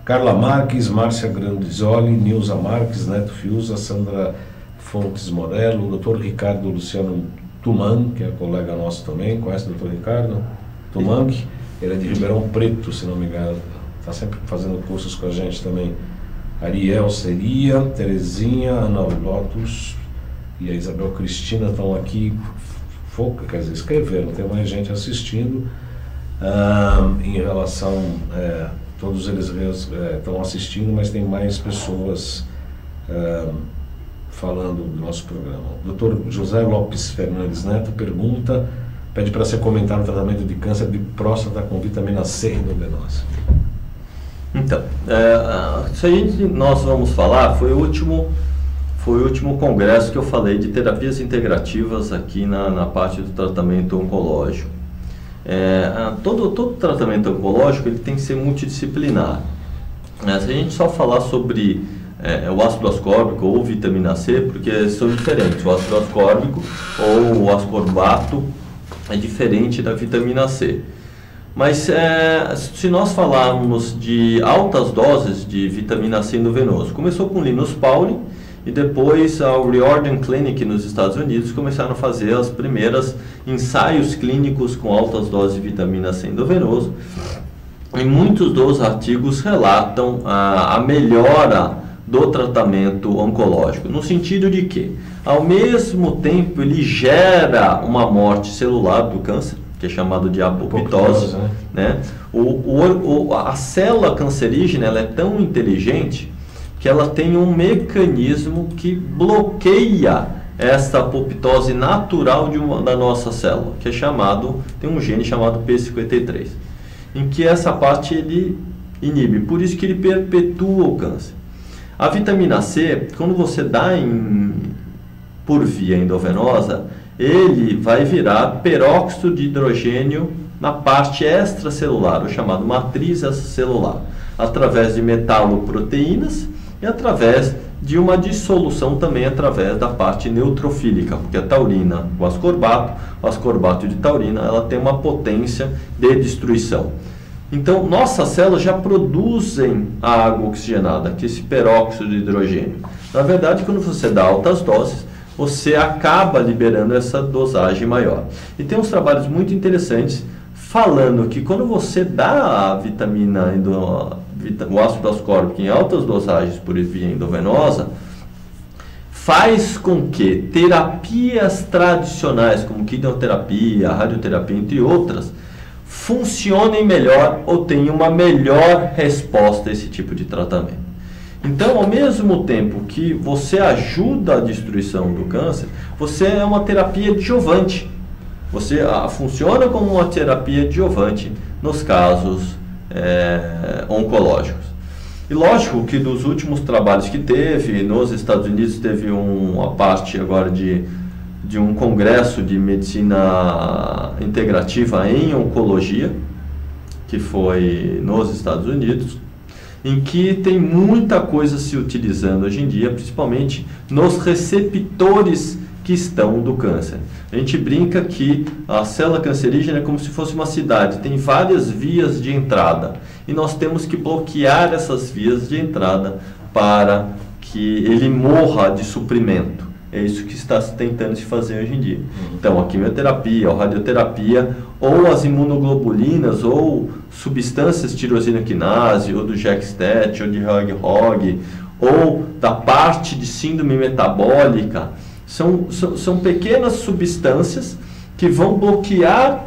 Speaker 1: Carla Marques, Márcia Grandizoli, Nilza Marques, Neto Fiuza, Sandra Fontes Morello, Dr. Ricardo Luciano Tuman, que é colega nosso também, conhece o Dr. Ricardo Tuman, ele é de Ribeirão Preto, se não me engano. Está sempre fazendo cursos com a gente também. Ariel Seria, Terezinha, Ana Lotus e a Isabel Cristina estão aqui, quer dizer, escreveram, tem mais gente assistindo. Em relação, todos eles estão assistindo, mas tem mais pessoas falando do nosso programa. O Dr. José Lopes Fernandes Neto pede para ser comentado o tratamento de câncer de próstata com vitamina C endovenosa.
Speaker 2: Então, isso aí nós vamos falar, foi o último congresso que eu falei de terapias integrativas aqui na parte do tratamento oncológico. Todo tratamento oncológico ele tem que ser multidisciplinar. Se a gente só falar sobre o ácido ascórbico ou vitamina C, porque são diferentes, o ácido ascórbico ou o ascorbato é diferente da vitamina C. Mas se nós falarmos de altas doses de vitamina C endovenoso, começou com Linus Pauling e depois a Riordan Clinic nos Estados Unidos começaram a fazer os primeiros ensaios clínicos com altas doses de vitamina C endovenoso. E muitos dos artigos relatam a melhora do tratamento oncológico, no sentido de que, ao mesmo tempo, ele gera uma morte celular do câncer, que é chamado de apoptose, né? A célula cancerígena ela é tão inteligente que ela tem um mecanismo que bloqueia essa apoptose natural da nossa célula, que é tem um gene chamado P53, em que essa parte ele inibe, por isso que ele perpetua o câncer. A vitamina C, quando você dá por via endovenosa, ele vai virar peróxido de hidrogênio na parte extracelular, o chamado matriz extracelular, através de metaloproteínas e através de uma dissolução também através da parte neutrofílica, porque a taurina, o ascorbato de taurina, ela tem uma potência de destruição. Então, nossas células já produzem a água oxigenada, que é esse peróxido de hidrogênio. Na verdade, quando você dá altas doses, você acaba liberando essa dosagem maior. E tem uns trabalhos muito interessantes falando que quando você dá a vitamina, o ácido ascórbico em altas dosagens por via endovenosa, faz com que terapias tradicionais, como quimioterapia, radioterapia, entre outras, funcionem melhor ou tenham uma melhor resposta a esse tipo de tratamento. Então, ao mesmo tempo que você ajuda a destruição do câncer, você é uma terapia adjuvante. Você funciona como uma terapia adjuvante nos casos oncológicos. E lógico que dos últimos trabalhos que teve, nos Estados Unidos teve uma parte agora de um congresso de medicina integrativa em oncologia, que foi nos Estados Unidos, em que tem muita coisa se utilizando hoje em dia, principalmente nos receptores que estão do câncer. A gente brinca que a célula cancerígena é como se fosse uma cidade, tem várias vias de entrada, e nós temos que bloquear essas vias de entrada para que ele morra de suprimento. É isso que está tentando se fazer hoje em dia. Então, a quimioterapia, a radioterapia, ou as imunoglobulinas, ou substâncias tirosina quinase, ou do Gextet, ou de ROG, ou da parte de síndrome metabólica, são pequenas substâncias que vão bloquear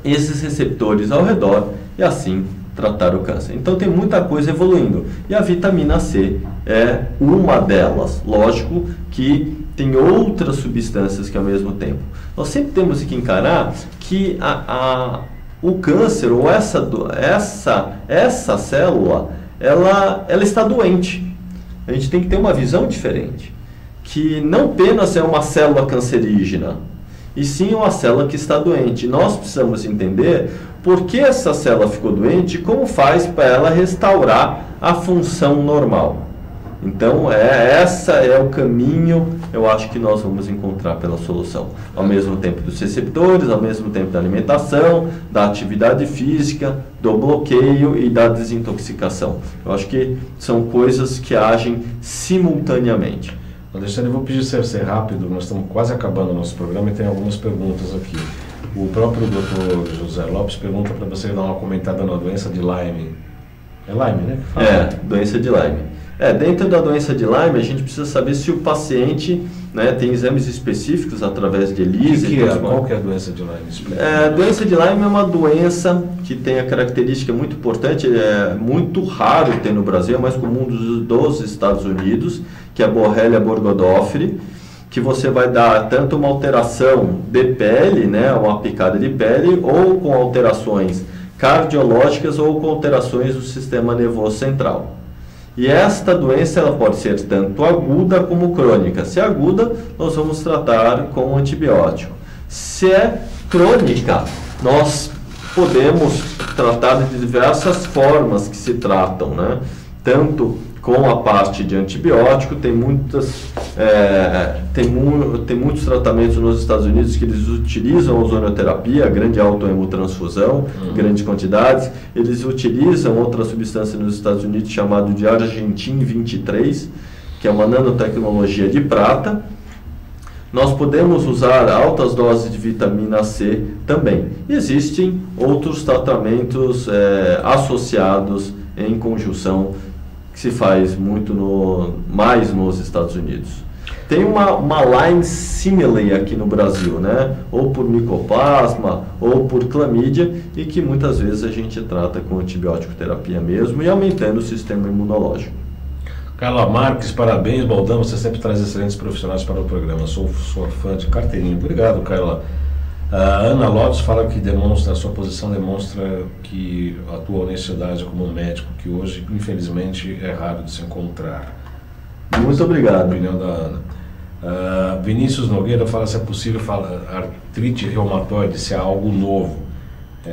Speaker 2: esses receptores ao redor e assim tratar o câncer. Então tem muita coisa evoluindo e a vitamina C é uma delas. Lógico que tem outras substâncias que ao mesmo tempo. Nós sempre temos que encarar que o câncer ou essa célula ela está doente. A gente tem que ter uma visão diferente, que não apenas é uma célula cancerígena, e sim uma célula que está doente. Nós precisamos entender por que essa célula ficou doente e como faz para ela restaurar a função normal. Então, essa é o caminho, eu acho que nós vamos encontrar pela solução. Ao mesmo tempo dos receptores, ao mesmo tempo da alimentação, da atividade física, do bloqueio e da desintoxicação. Eu acho que são coisas que agem simultaneamente.
Speaker 1: Alexandre, eu vou pedir para ser rápido, nós estamos quase acabando o nosso programa e tem algumas perguntas aqui. O próprio Dr. José Lopes pergunta para você dar uma comentada na doença de Lyme. É Lyme, né? Que fala?
Speaker 2: Doença de Lyme. Dentro da doença de Lyme, a gente precisa saber se o paciente tem exames específicos através de ELISA.
Speaker 1: Qual que é a doença de Lyme?
Speaker 2: A doença de Lyme é uma doença que tem a característica muito importante, é muito raro ter no Brasil, é mais comum dos Estados Unidos, que é a Borrelia burgdorferi, que você vai dar tanto uma alteração de pele, uma picada de pele, ou com alterações cardiológicas ou com alterações do sistema nervoso central. E esta doença ela pode ser tanto aguda como crônica. Se é aguda, nós vamos tratar com antibiótico. Se é crônica, nós podemos tratar de diversas formas que se tratam, Tanto com a parte de antibiótico, tem muitos tratamentos nos Estados Unidos que eles utilizam a ozonioterapia, a grande autohemotransfusão, grandes quantidades. Eles utilizam outra substância nos Estados Unidos chamada de Argentin 23, que é uma nanotecnologia de prata. Nós podemos usar altas doses de vitamina C também. Existem outros tratamentos associados em conjunção que se faz muito mais nos Estados Unidos. Tem uma Lyme simile aqui no Brasil, ou por micoplasma, ou por clamídia, e que muitas vezes a gente trata com antibiótico terapia mesmo e aumentando o sistema imunológico.
Speaker 1: Carla Marques, parabéns, Baldão, você sempre traz excelentes profissionais para o programa, sou sua fã de carteirinha. Obrigado, Carla. A Ana Lopes fala que a sua posição demonstra que a tua honestidade como médico, que hoje, infelizmente, é raro de se encontrar.
Speaker 2: Muito obrigado.
Speaker 1: A opinião da Ana. Vinícius Nogueira fala se é possível falar artrite reumatoide, se é algo novo.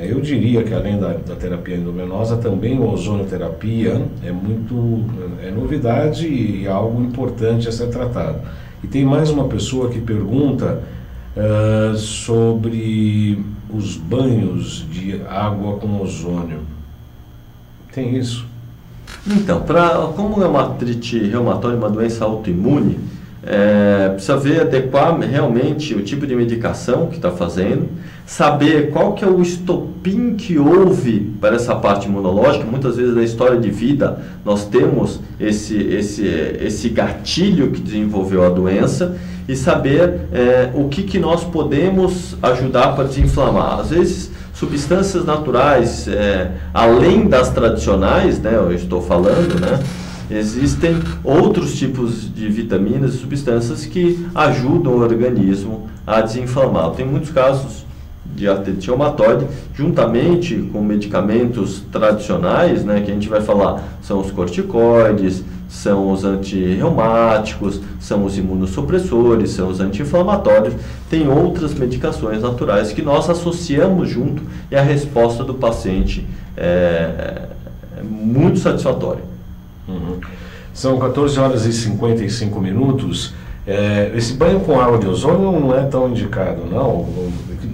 Speaker 1: Eu diria que além da terapia endovenosa, também a ozonioterapia é novidade e algo importante a ser tratado. E tem mais uma pessoa que pergunta sobre os banhos de água com ozônio. Tem isso?
Speaker 2: Então, como é uma artrite reumatoide, uma doença autoimune, precisa adequar realmente o tipo de medicação que está fazendo, saber qual que é o estopim que houve para essa parte imunológica. Muitas vezes na história de vida nós temos esse gatilho que desenvolveu a doença e saber o que nós podemos ajudar para desinflamar. Às vezes substâncias naturais, além das tradicionais, né, eu estou falando, né, existem outros tipos de vitaminas e substâncias que ajudam o organismo a desinflamar. Tem muitos casos de artrite reumatoide, juntamente com medicamentos tradicionais, né, que a gente vai falar, são os corticoides, são os antirreumáticos, são os imunossupressores, são os anti-inflamatórios. Tem outras medicações naturais que nós associamos junto e a resposta do paciente é muito satisfatória.
Speaker 1: Uhum. São 14 horas e 55 minutos. Esse banho com água de ozônio não é tão indicado, não?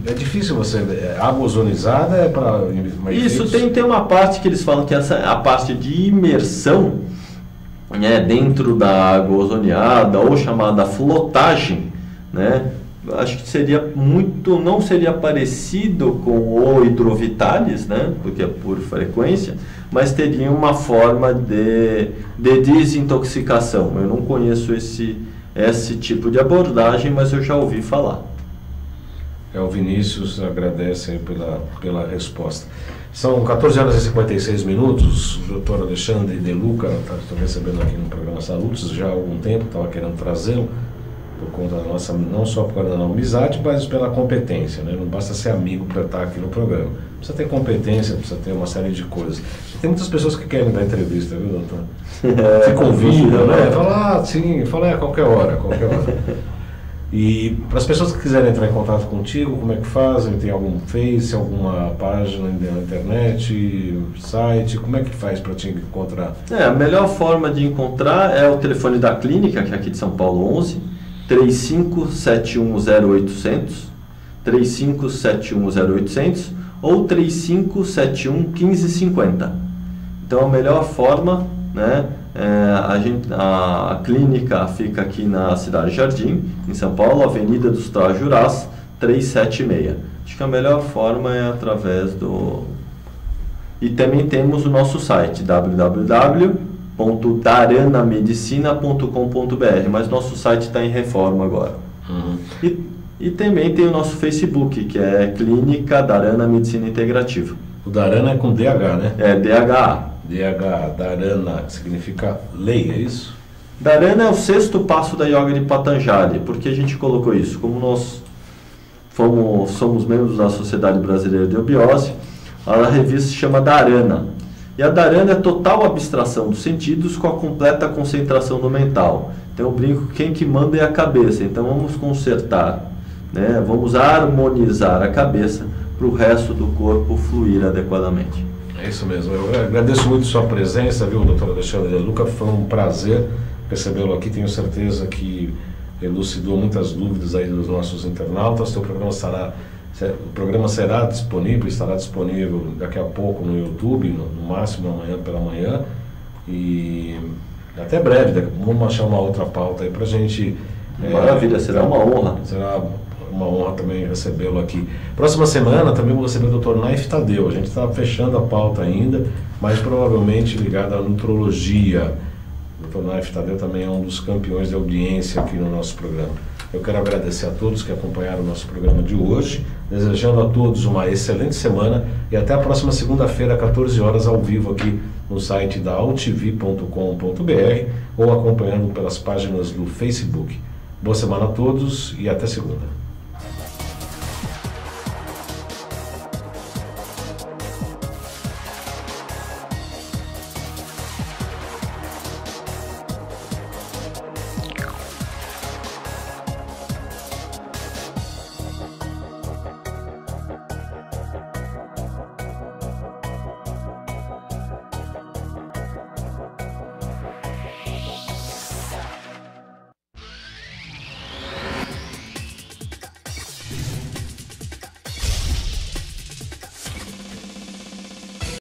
Speaker 1: É difícil você... água ozonizada é para...
Speaker 2: Isso, tem uma parte que eles falam que a parte de imersão, né, dentro da água ozoneada, ou chamada flotagem, né? Acho que não seria parecido com o hidrovitalis, né, porque é por frequência, mas teria uma forma de desintoxicação. Eu não conheço esse tipo de abordagem, mas eu já ouvi falar.
Speaker 1: O Vinícius agradece pela resposta. São 14 horas e 56 minutos. O doutor Alexandre De Luca, estou recebendo aqui no programa Salutos já há algum tempo, estava querendo trazê-lo, por conta da nossa, não só por causa da amizade, mas pela competência, né? Não basta ser amigo para estar aqui no programa. Precisa ter competência, precisa ter uma série de coisas. Tem muitas pessoas que querem dar entrevista, viu, doutor? Se convidam, né? Fala, sim, fala a qualquer hora. E para as pessoas que quiserem entrar em contato contigo, como é que fazem? Tem algum Face, alguma página na internet, site? Como é que faz para te encontrar?
Speaker 2: A melhor forma de encontrar é o telefone da clínica, que é aqui de São Paulo, 11 35710800, 35710800 ou 35711550. Então a melhor forma, né? A clínica fica aqui na Cidade Jardim, em São Paulo, Avenida dos Trajurás, 376. Acho que a melhor forma é através do... E também temos o nosso site, www.daranamedicina.com.br, mas nosso site está em reforma agora.
Speaker 1: Uhum.
Speaker 2: E também tem o nosso Facebook, que é Clínica Dharana Medicina Integrativa.
Speaker 1: O Dharana é com DH, né?
Speaker 2: É DHA.
Speaker 1: Dharana significa lei, é isso?
Speaker 2: Dharana é o 6º passo da Yoga de Patanjali. Por que a gente colocou isso? Como nós somos membros da Sociedade Brasileira de Obiose, a revista se chama Dharana. E a Dharana é total abstração dos sentidos com a completa concentração do mental. Então eu brinco que quem que manda é a cabeça. Então vamos consertar, né? Vamos harmonizar a cabeça para o resto do corpo fluir adequadamente.
Speaker 1: É isso mesmo. Eu agradeço muito sua presença, viu, doutor Alexandre De Luca? Foi um prazer recebê-lo aqui. Tenho certeza que elucidou muitas dúvidas aí dos nossos internautas. O programa estará disponível daqui a pouco no YouTube, no máximo amanhã pela manhã. E até breve, vamos achar uma outra pauta aí pra gente.
Speaker 2: Maravilha, será uma honra.
Speaker 1: Será uma honra também recebê-lo aqui. Próxima semana também vou receber o Dr. Naif Tadeu. A gente está fechando a pauta ainda, mas provavelmente ligado à nutrologia. O Dr. Naif Tadeu também é um dos campeões de audiência aqui no nosso programa. Eu quero agradecer a todos que acompanharam o nosso programa de hoje, desejando a todos uma excelente semana e até a próxima segunda-feira, 14 horas, ao vivo aqui no site da altv.com.br ou acompanhando pelas páginas do Facebook. Boa semana a todos e até segunda.